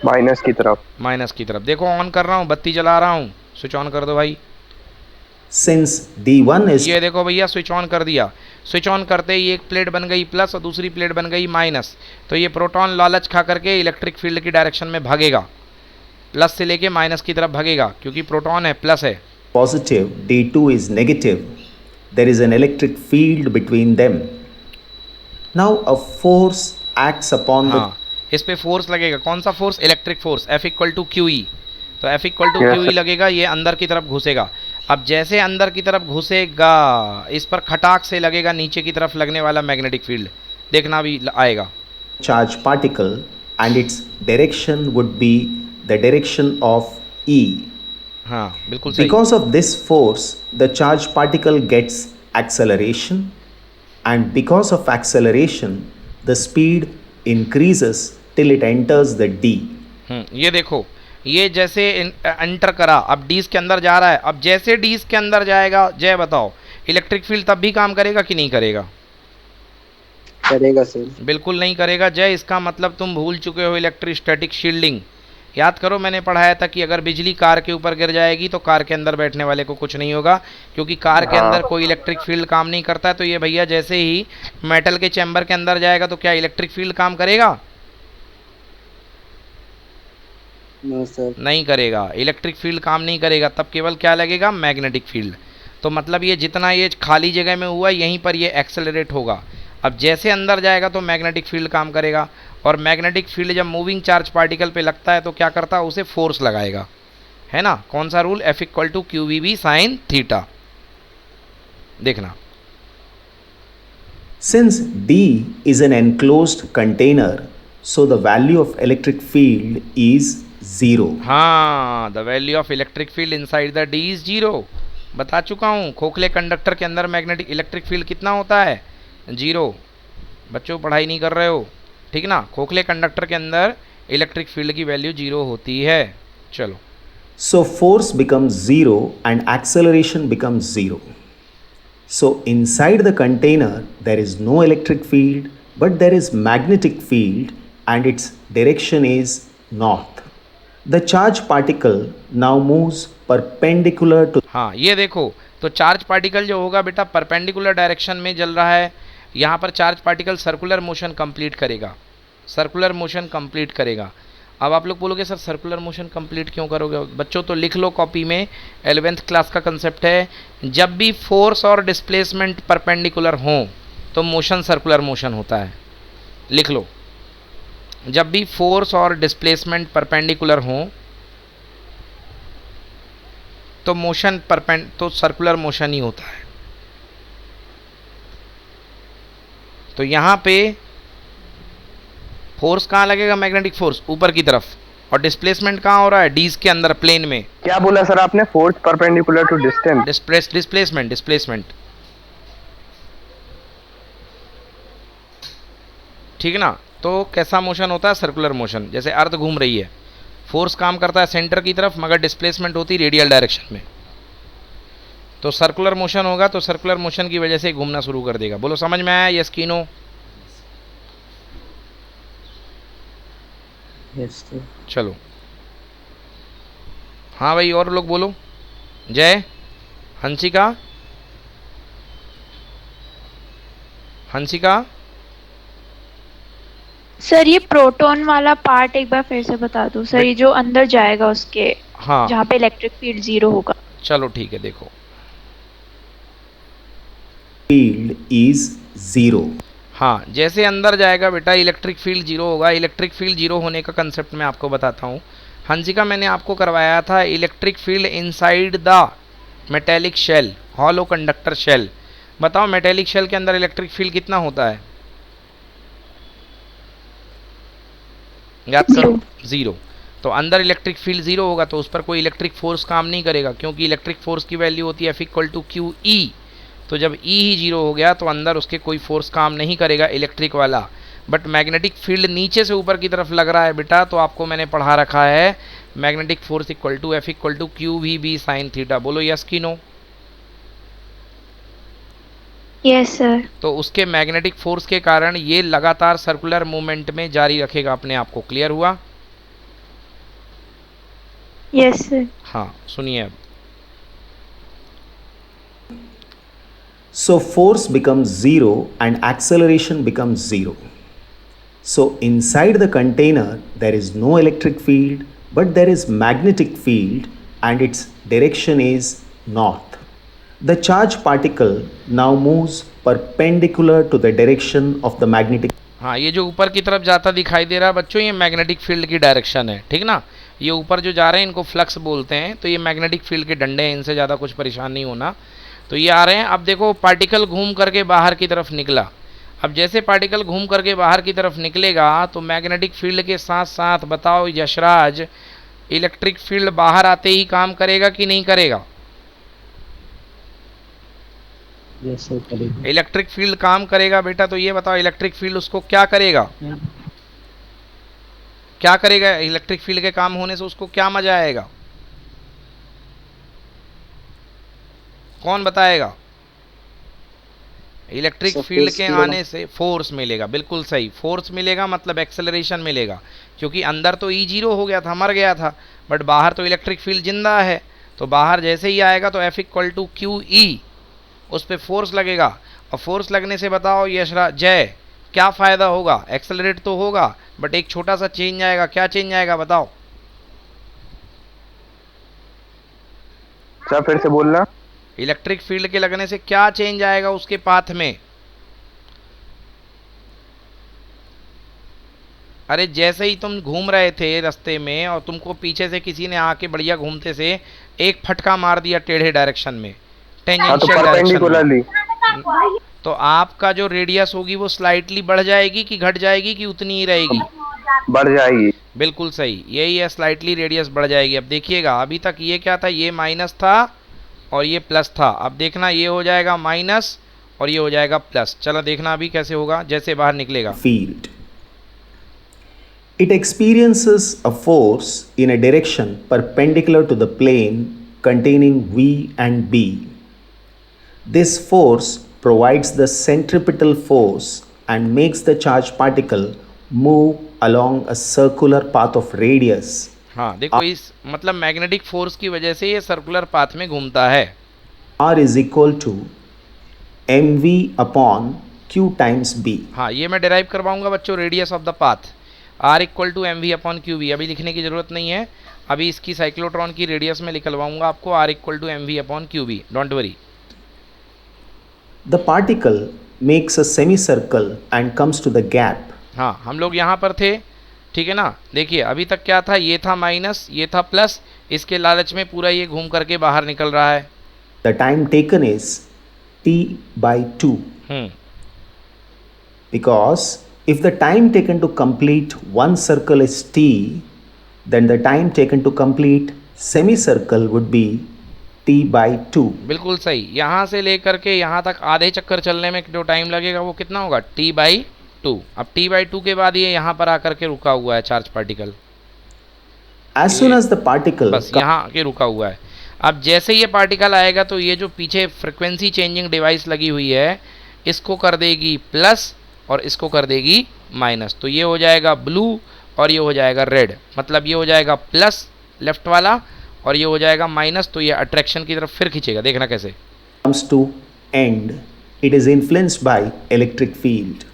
माइनस की तरफ। माइनस की तरफ। देखो ऑन कर रहा हूँ, बत्ती जला रहा हूँ, स्विच ऑन कर दो भाई। since D1 is ये देखो भैया, स्विच ऑन कर दिया। स्विच ऑन करते ही एक प्लेट बन गई प्लस और दूसरी प्लेट बन गई माइनस। तो ये प्रोटॉन लालच खा करके इलेक्ट्रिक फील्ड की डायरेक्शन में भागेगा, प्लस से लेके माइनस की तरफ भागेगा, क्योंकि प्रोटॉन है, प्लस है। positive, D2 is negative, there is an electric field between them. Now a force acts upon the हाँ, इस पे फोर्स लगेगा, कौन सा force? Electric force, F equal to q e. तो F equal to Yes, q e sir. लगेगा, ये अंदर की तरफ घुसेगा। अब जैसे अंदर की तरफ घुसेगा, इस पर खटाक से लगेगा नीचे की तरफ लगने वाला मैग्नेटिक फील्ड, देखना भी आएगा। charged particle, and its direction would be the direction of E. हाँ, बिल्कुल सही। Because of this force, the charged particle gets acceleration, and because of acceleration, the speed increases till it enters the D. ये देखो, ये जैसे enter करा, अब डीज के अंदर जा रहा है। अब जैसे डीज के अंदर जाएगा, जय बताओ, इलेक्ट्रिक फील्ड तब भी काम करेगा कि नहीं करेगा? करेगा सर। बिल्कुल नहीं करेगा जय। इसका मतलब तुम भूल चुके हो इलेक्ट्रोस्टैटिक शील्डिंग। याद करो, मैंने पढ़ाया था कि अगर बिजली कार के ऊपर गिर जाएगी तो कार के अंदर बैठने वाले को कुछ नहीं होगा, क्योंकि कार के अंदर कोई इलेक्ट्रिक फील्ड काम नहीं करता है। तो ये भैया जैसे ही मेटल के चैम्बर के अंदर जाएगा तो क्या इलेक्ट्रिक फील्ड काम करेगा? No sir. नहीं करेगा, इलेक्ट्रिक फील्ड काम नहीं करेगा। तब केवल क्या लगेगा? Magnetic field. तो मतलब ये जितना ये खाली जगह में हुआ, यहीं पर ये एक्सेलरेट होगा। अब जैसे अंदर जाएगा तो मैग्नेटिक फील्ड काम करेगा, और मैग्नेटिक फील्ड जब मूविंग चार्ज पार्टिकल पे लगता है तो क्या करता है? उसे फोर्स लगाएगा, है ना? कौन सा rule? F equal to q v b sine theta. देखना, Since D is an enclosed container, so the value of electric field is 0. हाँ, the value of electric field inside the D is 0। बता चुका हूँ, खोखले conductor के अंदर magnetic electric field कितना होता है? 0। बच्चों पढ़ाई नहीं कर रहे हो, ठीक ना? खोखले कंडक्टर के अंदर इलेक्ट्रिक फील्ड की वैल्यू 0 होती है। चलो, So force becomes 0 and acceleration becomes 0. So inside the container there is no electric field, but there is magnetic field and its direction is north. The charged particle now moves perpendicular to हाँ ये देखो, तो charge particle जो होगा बेटा perpendicular direction में चल रहा है। यहाँ पर charge particle circular motion complete करेगा, सर्कुलर मोशन कंप्लीट करेगा। अब आप लोग बोलोगे सर सर्कुलर मोशन कंप्लीट क्यों करोगे? बच्चों तो लिख लो कॉपी में, 11th क्लास का कंसेप्ट है। जब भी फोर्स और डिस्प्लेसमेंट परपेंडिकुलर हों तो मोशन सर्कुलर मोशन होता है। लिख लो, जब भी फोर्स और डिस्प्लेसमेंट परपेंडिकुलर हों तो मोशन तो सर्कुलर मोशन ही होता है। तो यहाँ पे फोर्स कहाँ लगेगा? मैग्नेटिक फोर्स ऊपर की तरफ, और डिस्प्लेसमेंट कहाँ हो रहा है? डीज के अंदर प्लेन में। क्या बोला सर आपने? Force perpendicular to distance. Displacement ठीक है ना? तो कैसा मोशन होता है? Circular motion. जैसे अर्थ घूम रही है, फोर्स काम करता है सेंटर की तरफ, मगर डिस्प्लेसमेंट होती है रेडियल डायरेक्शन में। तो सर्कुलर मोशन होगा, तो सर्कुलर मोशन की वजह से घूमना शुरू कर देगा। बोलो समझ में आया? यस की नो? Yes sir. चलो, हाँ भाई और लोग बोलो। जय, हंसिका, हंसिका। सर ये प्रोटॉन वाला पार्ट एक बार फिर से बता दो सर, ये जो अंदर जाएगा उसके, हाँ जहाँ पे इलेक्ट्रिक फील्ड 0 होगा। चलो ठीक है, देखो field is 0. हाँ, जैसे अंदर जाएगा बेटा इलेक्ट्रिक फील्ड 0 होगा। इलेक्ट्रिक फील्ड 0 होने का कंसेप्ट मैं आपको बताता हूँ। हंसिका, मैंने आपको करवाया था electric field inside the metallic shell, hollow conductor shell. बताओ मेटेलिक शेल के अंदर इलेक्ट्रिक फील्ड कितना होता है? याद करो, 0। तो अंदर इलेक्ट्रिक फील्ड 0 होगा तो उस पर कोई इलेक्ट्रिक फोर्स काम नहीं करेगा, क्योंकि इलेक्ट्रिक फोर्स की वैल्यू होती है F equal to q e. तो जब E ही 0 हो गया तो अंदर उसके कोई फोर्स काम नहीं करेगा इलेक्ट्रिक वाला। बट मैग्नेटिक फील्ड नीचे से ऊपर की तरफ लग रहा है बेटा, तो आपको मैंने पढ़ा रखा है magnetic force equal to F equal to q v b sine theta. बोलो यस की नो? Yes sir. तो उसके मैग्नेटिक फोर्स के कारण ये लगातार सर्कुलर मूवमेंट में जारी रखेगा अपने आप को। क्लियर हुआ? Yes sir. हाँ सुनिए अब। So force becomes 0 and acceleration becomes 0. So inside the container there is no electric field, but there is magnetic field and its direction is north. The charged particle now moves perpendicular to the direction of the magnetic. हाँ, ये जो ऊपर की तरफ जाता दिखाई दे रहा है बच्चों, ये मैग्नेटिक फील्ड की डायरेक्शन है, ठीक ना। ये ऊपर जो जा रहे हैं इनको फ्लक्स बोलते हैं, तो ये मैग्नेटिक फील्ड के डंडे हैं, इनसे ज़्यादा कुछ परेशान नहीं होना। तो ये आ रहे हैं। अब देखो पार्टिकल घूम करके बाहर की तरफ निकला। अब जैसे पार्टिकल घूम करके बाहर की तरफ निकलेगा तो मैग्नेटिक फील्ड के साथ साथ बताओ यशराज, इलेक्ट्रिक फील्ड बाहर आते ही काम करेगा कि नहीं करेगा? यस सर करेगा। इलेक्ट्रिक फील्ड काम करेगा बेटा। तो ये बताओ इलेक्ट्रिक फील्ड उसको क्या करेगा? क्या करेगा? इलेक्ट्रिक फील्ड के काम होने से उसको क्या मजा आएगा? कौन बताएगा? इलेक्ट्रिक सर, फील्ड फोर्स के की आने से फोर्स मिलेगा। बिल्कुल सही, फोर्स मिलेगा मतलब एक्सेलरेशन मिलेगा, क्योंकि अंदर तो ई जीरो हो गया था, मर गया था, बट बाहर तो इलेक्ट्रिक फील्ड जिंदा है। तो बाहर जैसे ही आएगा तो F equal to q e, उस पर फोर्स लगेगा। और फोर्स लगने से बताओ यशराज जय क्या फ़ायदा होगा? एक्सेलरेट तो होगा, बट एक छोटा सा चेंज आएगा। क्या चेंज आएगा बताओ? सर फिर से बोलना। इलेक्ट्रिक फील्ड के लगने से क्या चेंज आएगा उसके पाथ में? अरे जैसे ही तुम घूम रहे थे रास्ते में और तुमको पीछे से किसी ने आके बढ़िया घूमते से एक फटका मार दिया टेढ़े डायरेक्शन में, हाँ तो टेंजेंशियल डायरेक्शन में, परपेंडिकुलरली तो आपका जो रेडियस होगी वो स्लाइटली बढ़ जाएगी कि घट जाएगी कि उतनी ही रहेगी? बढ़ जाएगी। बिल्कुल सही, यही है, स्लाइटली रेडियस बढ़ जाएगी। अब देखिएगा अभी तक ये क्या था? ये माइनस था और ये प्लस था। अब देखना ये हो जाएगा माइनस और ये हो जाएगा प्लस। चलो देखना अभी कैसे होगा जैसे बाहर निकलेगा। Field. It experiences a force in a direction perpendicular to the plane containing V and B. This force provides the centripetal force and makes the charged particle move along a circular path of radius. हाँ देखो, इस मतलब magnetic force की वजह से ये circular path में घूमता है। R is equal to mv upon q times b. हाँ ये मैं डिराइव करवाऊंगा बच्चों, radius of the path R equal to M we upon q v. अभी लिखने की ज़रूरत नहीं है, अभी इसकी साइक्लोट्रॉन की रेडियस में निकलवाऊंगा आपको, R equal to M we upon q v, don't worry. The particle makes a semicircle and comes to the gap. हाँ हम लोग यहाँ पर थे, ठीक है ना। देखिए अभी तक क्या था? ये था माइनस, ये था प्लस, इसके लालच में पूरा ये घूम करके बाहर निकल रहा है। The time taken is t by 2. Because if the time taken to complete one circle is t, then the time taken to complete semicircle would be t by 2. बिल्कुल सही, यहाँ से लेकर के यहाँ तक आधे चक्कर चलने में जो टाइम लगेगा वो कितना होगा? t by 2। अब t बाई 2 के बाद ये यहाँ पर आकर के रुका हुआ है charge particle, As soon as the particle बस यहाँ आके रुका हुआ है। अब जैसे ये पार्टिकल आएगा तो ये जो पीछे फ्रिक्वेंसी चेंजिंग डिवाइस लगी हुई है इसको कर देगी प्लस और इसको कर देगी माइनस। तो ये हो जाएगा ब्लू और ये हो जाएगा रेड, मतलब ये हो जाएगा प्लस लेफ्ट वाला और ये हो जाएगा माइनस। तो ये अट्रैक्शन की तरफ फिर खींचेगा, देखना कैसे। comes to end, it is influenced by electric field.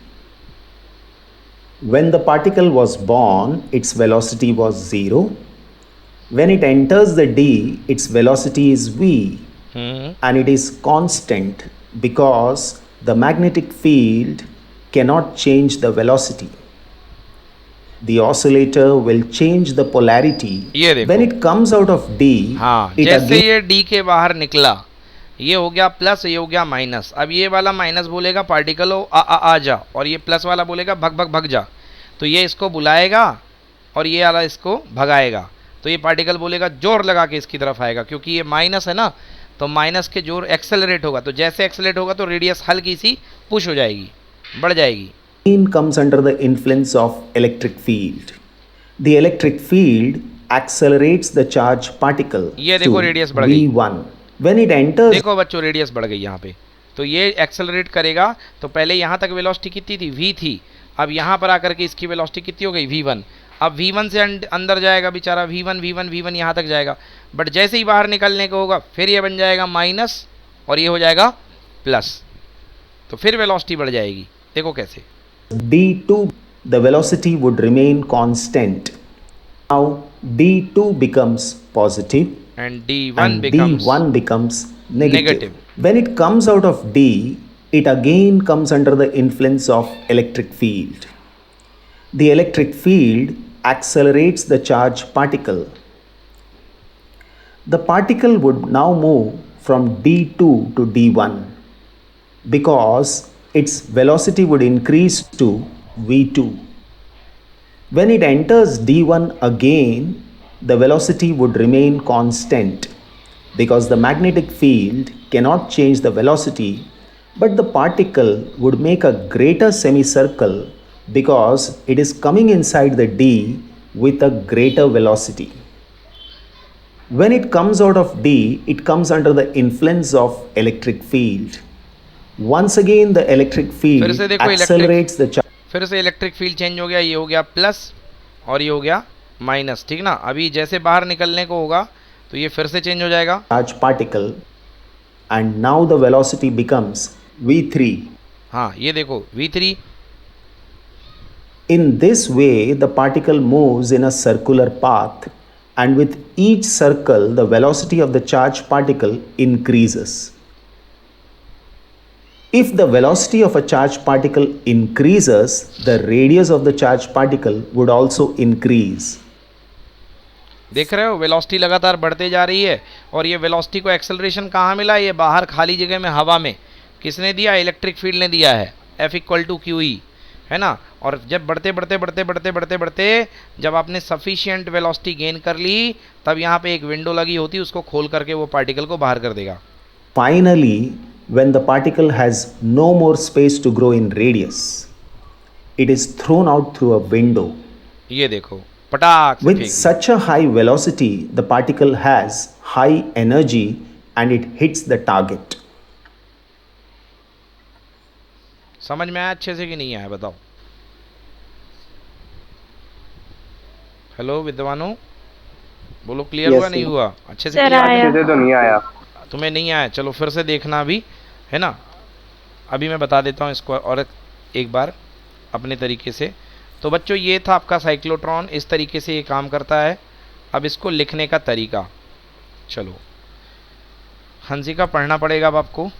When the particle was born, its velocity was 0. When it enters the d, its velocity is v and it is constant because the magnetic field cannot change the velocity. The oscillator will change the polarity ये देखो। when it comes out of d. हाँ it जैसे again ये D के बाहर निकला, ये हो गया प्लस, ये हो गया माइनस। अब ये वाला माइनस बोलेगा पार्टिकल आ जा, और ये प्लस वाला बोलेगा भग भग भग जा। तो ये इसको बुलाएगा और ये वाला इसको भगाएगा। तो ये पार्टिकल बोलेगा जोर लगा के इसकी तरफ आएगा, क्योंकि ये माइनस है ना, तो माइनस के जोर एक्सेलरेट होगा। तो जैसे एक्सेलरेट होगा तो रेडियस हल्की सी पुश हो जाएगी, बढ़ जाएगी। comes under the influence of electric field. The electric field accelerates the charged particle ये देखो to रेडियस बढ़ गई। v1. When it enters, देखो बच्चों रेडियस बढ़ गई यहाँ पे, तो ये एक्सेलरेट करेगा। तो पहले यहाँ तक वेलोसिटी कितनी थी? v थी। अब यहाँ पर आकर के इसकी वेलोसिटी कितनी हो गई? v1। अब v1 से अंदर जाएगा बेचारा, v1 यहाँ तक जाएगा, बट जैसे ही बाहर निकलने को होगा फिर ये बन जाएगा माइनस और ये हो जाएगा प्लस, तो फिर वेलोसिटी बढ़ जाएगी। देखो कैसे। d2, the velocity would remain constant. Now d2 becomes positive and d1 and becomes d1 becomes negative. negative. When it comes out of d, it again comes under the influence of electric field. The electric field accelerates the charged particle. The particle would now move from d2 to d1 because its velocity would increase to v2. When it enters d1 again, the velocity would remain constant because the magnetic field cannot change the velocity, but the particle would make a greater semicircle because it is coming inside the d with a greater velocity. When it comes out of d, it comes under the influence of electric field. Once again, the electric फिर field से देखो accelerates the charge. फिर से electric field change हो गया, ये हो गया प्लस और ये हो गया माइनस, ठीक ना। अभी जैसे बाहर निकलने को होगा तो ये फिर से चेंज हो जाएगा। Charge particle, and now the velocity becomes v3. हाँ ये देखो v3। In this way, the particle moves in a circular path, and with each circle, the velocity of the charged particle increases. If the velocity of a charged particle increases, the radius of the charged particle would also increase. देख रहे हो velocity लगातार बढ़ते जा रही है, और ये वेलोसिटी को एक्सेलरेशन कहाँ मिला? ये बाहर खाली जगह में हवा में किसने दिया? इलेक्ट्रिक फील्ड ने दिया है, F equal to q e, है ना। और जब बढ़ते बढ़ते बढ़ते बढ़ते बढ़ते बढ़ते जब आपने सफिशिएंट वेलोसिटी गेन कर ली, तब यहाँ पे एक विंडो लगी होती, उसको खोल करके वो पार्टिकल को बाहर कर देगा। Finally, when the particle has no more space to grow in radius, it is thrown out through a window. ये देखो पटाक से With फेंक दिया। such a high velocity, the particle has high energy and it hits the target. समझ में आया अच्छे से कि नहीं आया बताओ? हेलो विद्वानों, बोलो क्लियर Yes, हुआ नहीं sir. हुआ? अच्छे से सर क्लियर आया। अच्छे से तो नहीं आया। तुम्हें नहीं आया? चलो फिर से देखना अभी, है ना। अभी मैं बता देता हूँ इसको और एक बार अपने तरीके से। तो बच्चों ये था आपका साइक्लोट्रॉन, इस तरीके से ये काम करता है। अब इसको लिखने का तरीका, चलो हंसिका पढ़ना पड़ेगा अब आपको।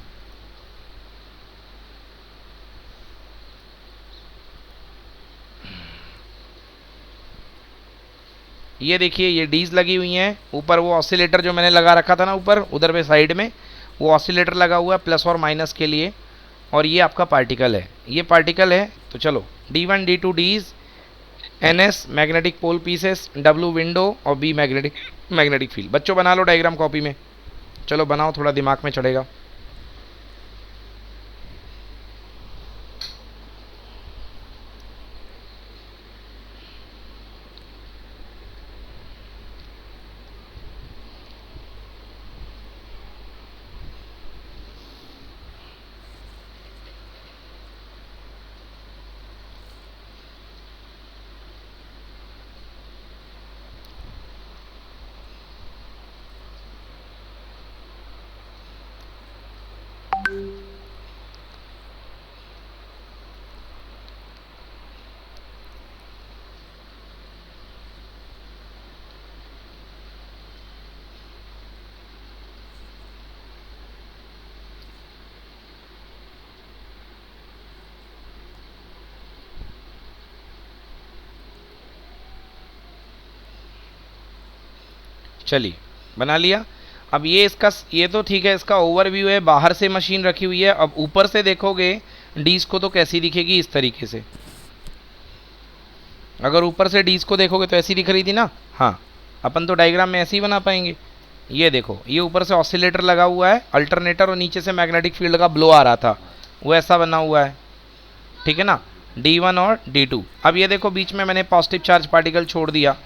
ये देखिए ये डीज लगी हुई हैं ऊपर, वो ऑसिलेटर जो मैंने लगा रखा था ना ऊपर उधर पे साइड में, वो ऑसिलेटर लगा हुआ है प्लस और माइनस के लिए, और ये आपका पार्टिकल है, ये पार्टिकल है। तो चलो D1 D2 dees, NS magnetic pole pieces, W window और B मैग्नेटिक फील्ड। बच्चों बना लो डायग्राम कॉपी में, चलो बनाओ, थोड़ा दिमाग में चढ़ेगा। चलिए बना लिया। अब ये इसका, ये तो ठीक है, इसका ओवरव्यू है, बाहर से मशीन रखी हुई है। अब ऊपर से देखोगे डीज को तो कैसी दिखेगी? इस तरीके से। अगर ऊपर से डीज को देखोगे तो ऐसी दिख रही थी ना। हाँ, अपन तो डायग्राम में ऐसे ही बना पाएंगे। ये देखो, ये ऊपर से ऑसिलेटर लगा हुआ है, अल्टरनेटर, और नीचे से मैग्नेटिक फील्ड का ब्लो आ रहा था, वो ऐसा बना हुआ है, ठीक है ना, D1 और D2। अब ये देखो बीच में मैंने पॉजिटिव चार्ज पार्टिकल छोड़ दिया।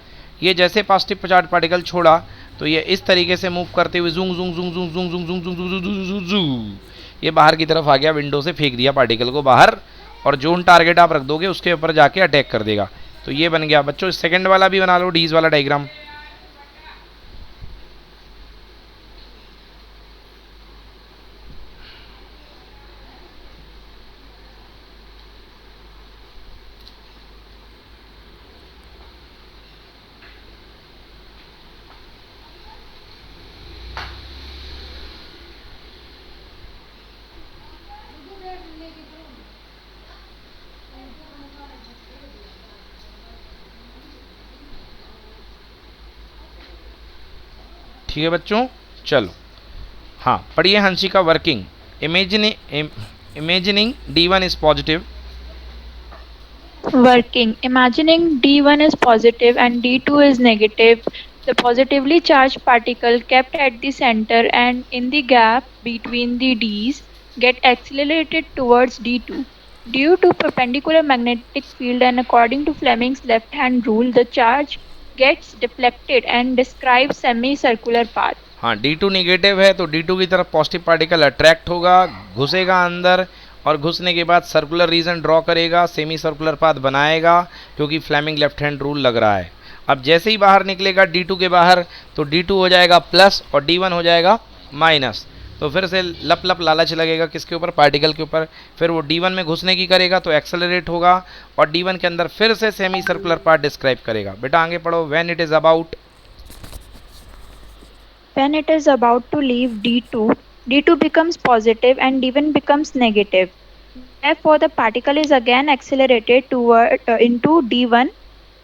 ये जैसे पॉजिटिव चार्ज पार्टिकल छोड़ा तो ये इस तरीके से मूव करते हुए जूं जूं जूं जूं जूं जूं जूं जूं जूं जूं जूं जूं, ये बाहर की तरफ आ गया, विंडो से फेंक दिया पार्टिकल को बाहर, और जोन टारगेट आप रख दोगे उसके ऊपर जाके अटैक कर देगा। तो ये बन गया। बच्चों सेकंड वाला भी बना लो, डीज वाला डायग्राम। ठीक है बच्चों, चलो हाँ पढ़िए हंसी का working. Imagining D1 is positive, Working. Imagining D1 is positive and D2 is negative, the positively charged particle kept at the center and in the gap between the Ds get accelerated towards D2. Due to perpendicular magnetic field and according to Fleming's left-hand rule, the charge gets deflected and describes semicircular path. हाँ D2 negative है तो D2 की तरफ positive particle attract होगा, घुसेगा अंदर और घुसने के बाद सर्कुलर रीजन ड्रॉ करेगा, सेमी सर्कुलर पाथ बनाएगा क्योंकि फ्लेमिंग लेफ्ट हैंड रूल लग रहा है। अब जैसे ही बाहर निकलेगा D2 के बाहर तो D2 हो जाएगा प्लस और D1 हो जाएगा माइनस। तो फिर से लप लप लालच लगेगा किसके ऊपर, पार्टिकल के ऊपर। फिर वो D1 में घुसने की करेगा तो एक्सेलरेट होगा और D1 के अंदर फिर से सेमी सर्कुलर पाथ डिस्क्राइब करेगा। बेटा आगे पढ़ो। When it is about, When it is about to leave D2, D2 becomes positive and D1 becomes negative. Therefore, the particle is again accelerated into D1,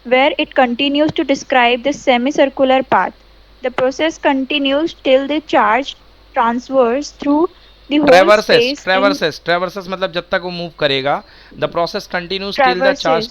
where it continues to describe this semicircular path. The process continues till the charge transfers through the whole space. ट्रेवर्सेस मतलब जब तक वो move करेगा। The process continues till the charge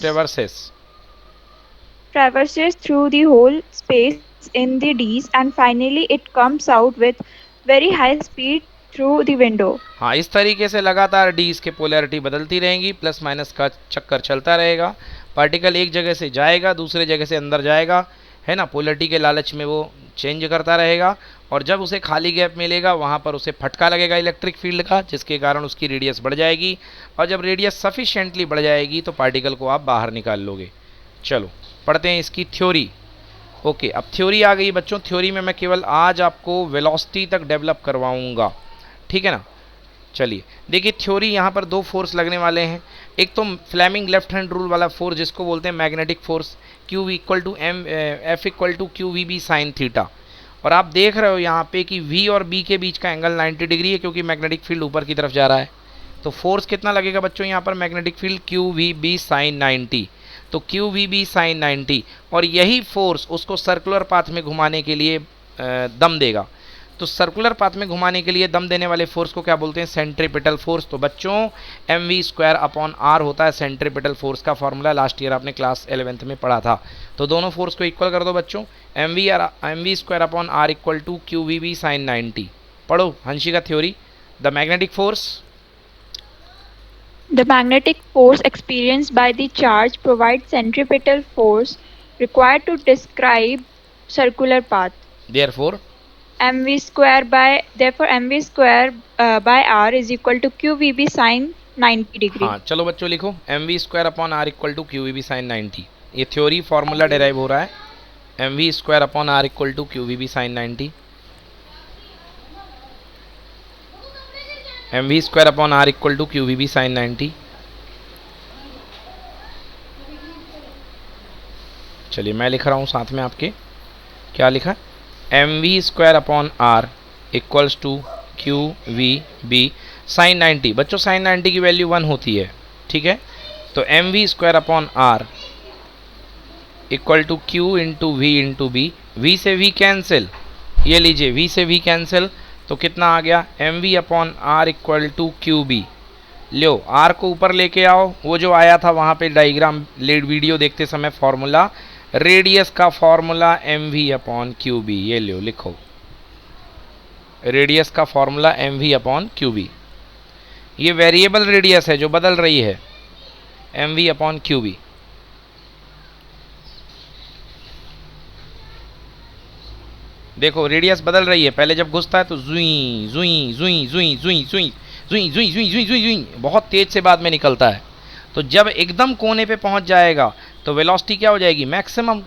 traverses through the whole space in the Ds and finally it comes out with very high speed through the window. हाँ इस तरीके से लगातार Ds के पोलैरिटी बदलती रहेंगी, प्लस माइनस का चक्कर चलता रहेगा। पार्टिकल एक जगह से जाएगा दूसरे जगह से अंदर जाएगा, है ना, पोलैरिटी के लालच में वो चेंज करता रहेगा और जब उसे खाली गैप मिलेगा वहाँ पर उसे फटका लगेगा इलेक्ट्रिक फील्ड का, जिसके कारण उसकी रेडियस बढ़ जाएगी और जब रेडियस सफिशिएंटली बढ़ जाएगी तो पार्टिकल को आप बाहर निकाल लोगे। चलो पढ़ते हैं इसकी थ्योरी। ओके अब थ्योरी आ गई बच्चों। थ्योरी में मैं केवल आज आपको वेलोसिटी तक डेवलप करवाऊंगा, ठीक है ना। चलिए देखिए थ्योरी, यहाँ पर दो फोर्स लगने वाले हैं। एक तो फ्लेमिंग लेफ्ट हैंड रूल वाला फोर्स जिसको बोलते हैं magnetic force, Q equal to m f equal to q v b sine theta. और आप देख रहे हो यहाँ पे कि V और B के बीच का एंगल 90 डिग्री है क्योंकि मैग्नेटिक फील्ड ऊपर की तरफ जा रहा है। तो फोर्स कितना लगेगा बच्चों यहाँ पर, magnetic field q v b sine 90। तो क्यू वी बी साइन 90 और यही फोर्स उसको सर्कुलर पाथ में घुमाने के लिए दम देगा। तो सर्कुलर पाथ में घुमाने के लिए दम देने वाले फोर्स को क्या बोलते हैं, सेंट्रीपिटल फोर्स। तो बच्चों mv² अपॉन r होता है सेंट्रीपिटल फोर्स का फॉर्मूला, लास्ट ईयर आपने क्लास 11th में पढ़ा था। तो दोनों फोर्स को इक्वल कर दो बच्चों, mv² upon r equal to q v b sine 90। पढ़ो हंसी का theory. The magnetic force, The magnetic force experienced by the charge provides centripetal force required to describe circular path. therefore mv² by r is equal to qvb sin 90 degree. हाँ चलो बच्चों लिखो mv² upon r equal to q v b sine 90। ये theory formula derive हो रहा है, mv² upon r equal to q v b sine 90। mv² upon r equal to q v b sine 90। चलिए मैं लिख रहा हूँ साथ में आपके, क्या लिखा, mv² upon r equals to q v b sine 90। बच्चों साइन 90 की वैल्यू 1 होती है, ठीक है। तो mv² upon r equal to q into v into b, v से v कैंसिल, ये लीजिए v से v कैंसिल, तो कितना आ गया, mv upon r equal to Q b. लो r को ऊपर लेके आओ, वो जो आया था वहाँ पे डायग्राम लेड वीडियो देखते समय फॉर्मूला, रेडियस का formula mv upon Q b, ये लो लिखो, रेडियस का formula mv upon Q b. ये वेरिएबल रेडियस है जो बदल रही है, mv अपॉन क्यू बी। देखो रेडियस बदल रही है, पहले जब घुसता है तो जुई जुई जुई जुई जुई जुई जुई जुई जुई जुई जुई जुई बहुत तेज से बाद में निकलता है। तो जब एकदम कोने पे पहुंच जाएगा तो वेलोसिटी क्या हो जाएगी, मैक्सिमम।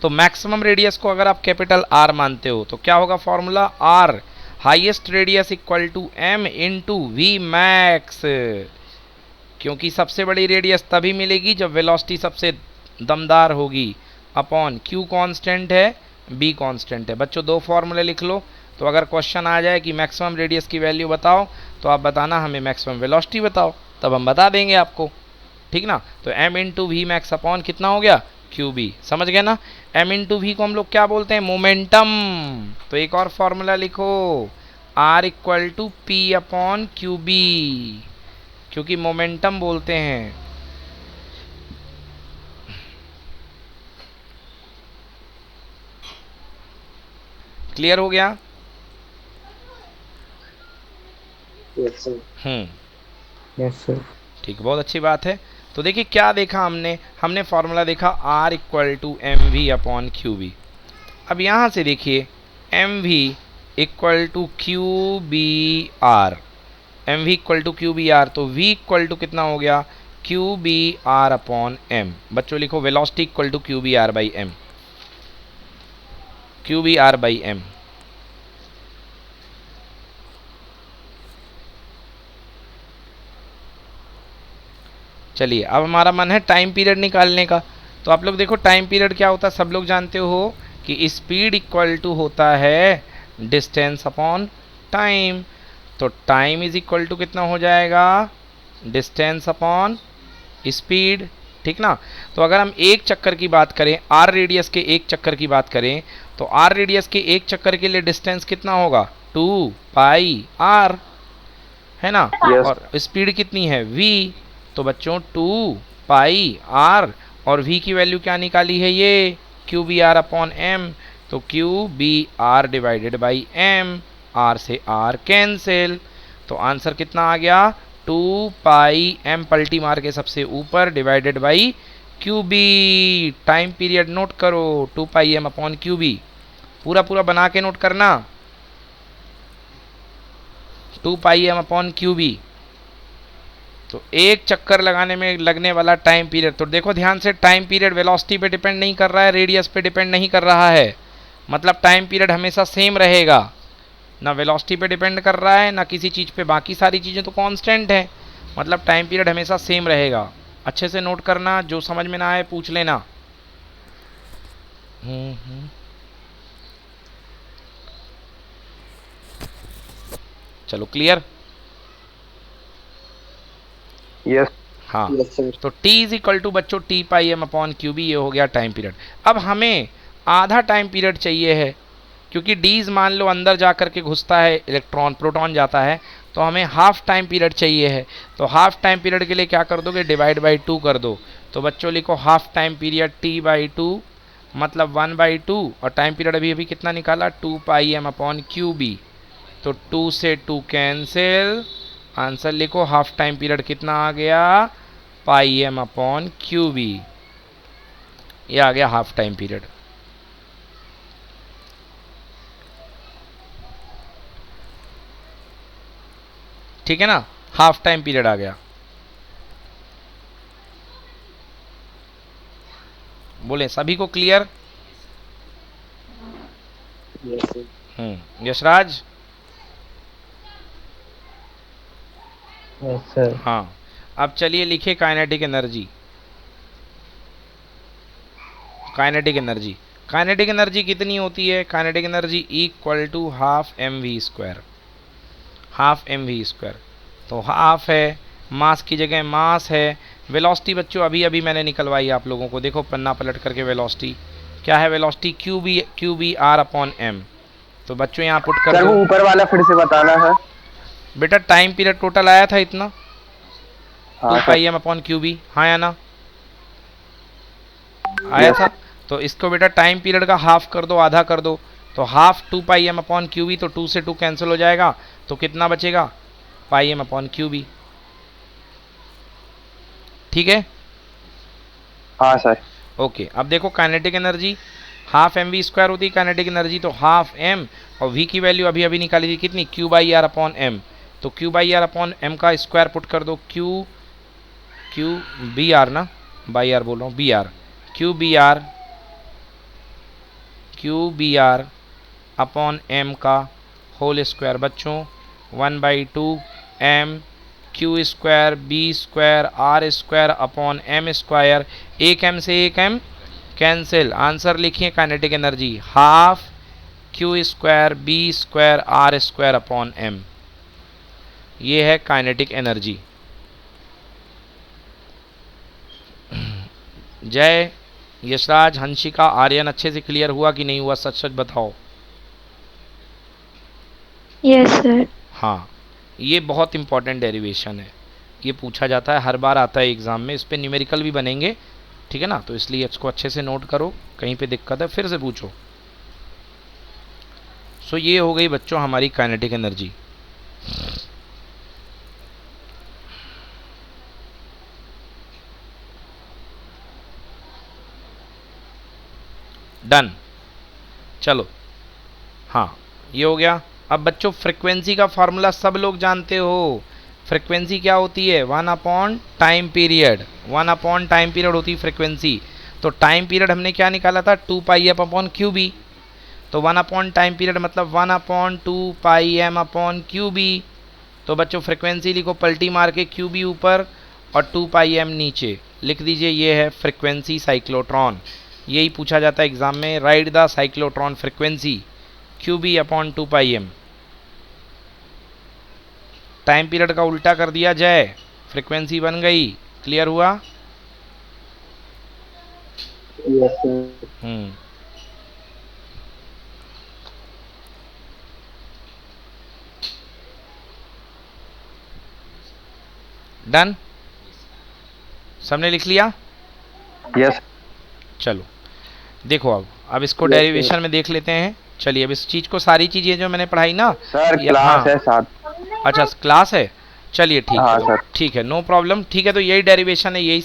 तो मैक्सिमम रेडियस को अगर आप कैपिटल R मानते हो तो क्या होगा formula, R highest radius equal to m into v max, क्योंकि सबसे बड़ी रेडियस तभी मिलेगी जब वेलोसिटी सबसे दमदार होगी, अपॉन Q कांस्टेंट है, B कांस्टेंट है। बच्चों दो फॉर्मूले लिख लो, तो अगर क्वेश्चन आ जाए कि मैक्सिमम रेडियस की वैल्यू बताओ तो आप बताना हमें मैक्सिमम वेलोसिटी बताओ, तब हम बता देंगे आपको, ठीक ना। तो m into v max upon कितना हो गया, क्यू बी, समझ गए ना। एम इंटू वी को हम लोग क्या बोलते हैं, मोमेंटम। तो एक और फॉर्मूला लिखो, r equal to p upon Q b, क्योंकि मोमेंटम बोलते हैं। क्लियर हो गया। Yes sir. Yes sir. ठीक, बहुत अच्छी बात है। तो देखिए क्या देखा हमने, हमने फॉर्मूला देखा R equal to M we upon Q B. अब यहाँ से देखिए M V equal to Q B R, M V equal to Q B R, तो वी इक्वल टू कितना हो गया, Q B R upon M. बच्चों लिखो velocity equal to Q B R by M, Q B R by M. चलिए अब हमारा मन है टाइम पीरियड निकालने का। तो आप लोग देखो टाइम पीरियड क्या होता है, सब लोग जानते हो कि स्पीड इक्वल टू होता है डिस्टेंस अपॉन टाइम। तो टाइम इज इक्वल टू कितना हो जाएगा, डिस्टेंस अपॉन स्पीड, ठीक ना। तो अगर हम एक चक्कर की बात करें, आर रेडियस के एक चक्कर की बात करें, तो आर रेडियस के एक चक्कर के लिए डिस्टेंस कितना होगा, 2 पाई आर, है ना। Yes. और स्पीड कितनी है, v। तो बच्चों 2 पाई आर, और v की वैल्यू क्या निकाली है, ये q B R upon M. तो q B R divided by m, R से आर कैंसिल, तो आंसर कितना आ गया, 2 पाई एम पलटी मार के सबसे ऊपर divided by Q B. Time period note करो, 2 pi M upon Q B, पूरा पूरा बना के नोट करना, 2 pi M upon Q B. तो एक चक्कर लगाने में लगने वाला टाइम पीरियड, तो देखो ध्यान से, टाइम पीरियड वेलोसिटी पे डिपेंड नहीं कर रहा है, रेडियस पे डिपेंड नहीं कर रहा है, मतलब टाइम पीरियड हमेशा सेम रहेगा, ना वेलोसिटी पे डिपेंड कर रहा है ना किसी चीज़ पे, बाकी सारी चीज़ें तो कांस्टेंट है, मतलब टाइम पीरियड हमेशा सेम रहेगा। अच्छे से नोट करना, जो समझ में ना आए पूछ लेना। चलो क्लियर। यस। हाँ, यस सर। तो t इज इक्वल टू बच्चों T pi M upon Q b, ये हो गया टाइम पीरियड। अब हमें आधा टाइम पीरियड चाहिए है, क्योंकि डीज मान लो अंदर जा कर के घुसता है इलेक्ट्रॉन, प्रोटॉन जाता है, तो हमें हाफ टाइम पीरियड चाहिए है। तो हाफ टाइम पीरियड के लिए क्या कर दोगे, डिवाइड बाई 2 कर दो। तो बच्चों लिखो half time period t by 2, मतलब 1/2, और टाइम पीरियड अभी अभी कितना निकाला, 2 pi M upon Q B. तो 2 से 2 कैंसिल, आंसर लिखो हाफ टाइम पीरियड कितना आ गया, पाई एम अपॉन क्यू बी, ये आ गया हाफ टाइम पीरियड। ठीक है ना, हाफ टाइम पीरियड आ गया। बोले सभी को clear. Yes sir. Yashraj. Yes sir. हाँ, अब चलिए लिखिए kinetic energy. Kinetic energy, kinetic energy कितनी होती है, kinetic energy equal to half M we square, half M we square. तो हाफ है, मास की जगह मास है। वेलोसिटी बच्चों अभी अभी मैंने निकलवाई आप लोगों को, देखो पन्ना पलट करके, वेलोसिटी क्या है, velocity Q B R upon M. तो बच्चों यहाँ पुट कर सर वो दो। ऊपर वाला फिर से बताना है। बेटा टाइम पीरियड टोटल आया था इतना, हाँ 2 pi M upon Q B, हाँ या ना, आया था। तो इसको बेटा टाइम पीरियड का हाफ कर दो, आधा कर दो, तो half 2 pi M upon Q B, तो 2 से 2 कैंसिल हो जाएगा, तो कितना बचेगा, pi M upon Q B. ठीक है, हाँ सर। ओके। अब देखो kinetic energy half M we square होती है काइनेटिक एनर्जी, तो हाफ एम, और वी की वैल्यू अभी अभी निकाली थी कितनी, q by R upon M. तो q by R upon m का स्क्वायर पुट कर दो, क्यू बी आर ना, बाई आर बोल रहा हूँ, B R, q B R upon m का होल स्क्वायर। बच्चों 1/2 M Q square B square R square upon M square, एक एम से एक एम कैंसिल। आंसर लिखिए kinetic energy half Q square B square R square upon M, ये है kinetic energy. जय यशराज, हंसिका, आर्यन अच्छे से क्लियर हुआ कि नहीं हुआ? सच सच बताओ। Yes, sir. हाँ, ये बहुत इंपॉर्टेंट डेरिवेशन है, ये पूछा जाता है, हर बार आता है एग्ज़ाम में, इस पे न्यूमेरिकल भी बनेंगे, ठीक है ना? तो इसलिए इसको अच्छे से नोट करो, कहीं पे दिक्कत है फिर से पूछो। सो ये हो गई बच्चों हमारी काइनेटिक एनर्जी। डन, चलो, हाँ ये हो गया। अब बच्चों फ्रिक्वेंसी का फार्मूला सब लोग जानते हो। फ्रिक्वेंसी क्या होती है? 1/टाइम पीरियड, 1/टाइम पीरियड होती है फ्रिक्वेंसी। तो टाइम पीरियड हमने क्या निकाला था? 2πf/QB। तो 1/टाइम पीरियड मतलब 1/2πm/QB। तो बच्चों फ्रिक्वेंसी लिखो पलटी मार के, QB ऊपर और 2πm नीचे लिख दीजिए, ये है फ्रिक्वेंसी साइक्लोट्रॉन। यही पूछा जाता है एग्जाम में, right the cyclotron frequency QB/2πm। Time period का उल्टा कर दिया जाए, फ्रिक्वेंसी बन गई। क्लियर हुआ? Yes, sir. डन, सबने लिख लिया? यस चलो देखो, अब इसको Yes, डेरिवेशन में देख लेते हैं। चलिए अब इस चीज़ को, सारी चीज़ें जो मैंने पढ़ाई ना, सर, ये- क्लास हाँ, है साथ। अच्छा क्लास है, चलिए ठीक हाँ, है, सर। ठीक है, नो प्रॉब्लम, ठीक है। तो यही डेरिवेशन है, यही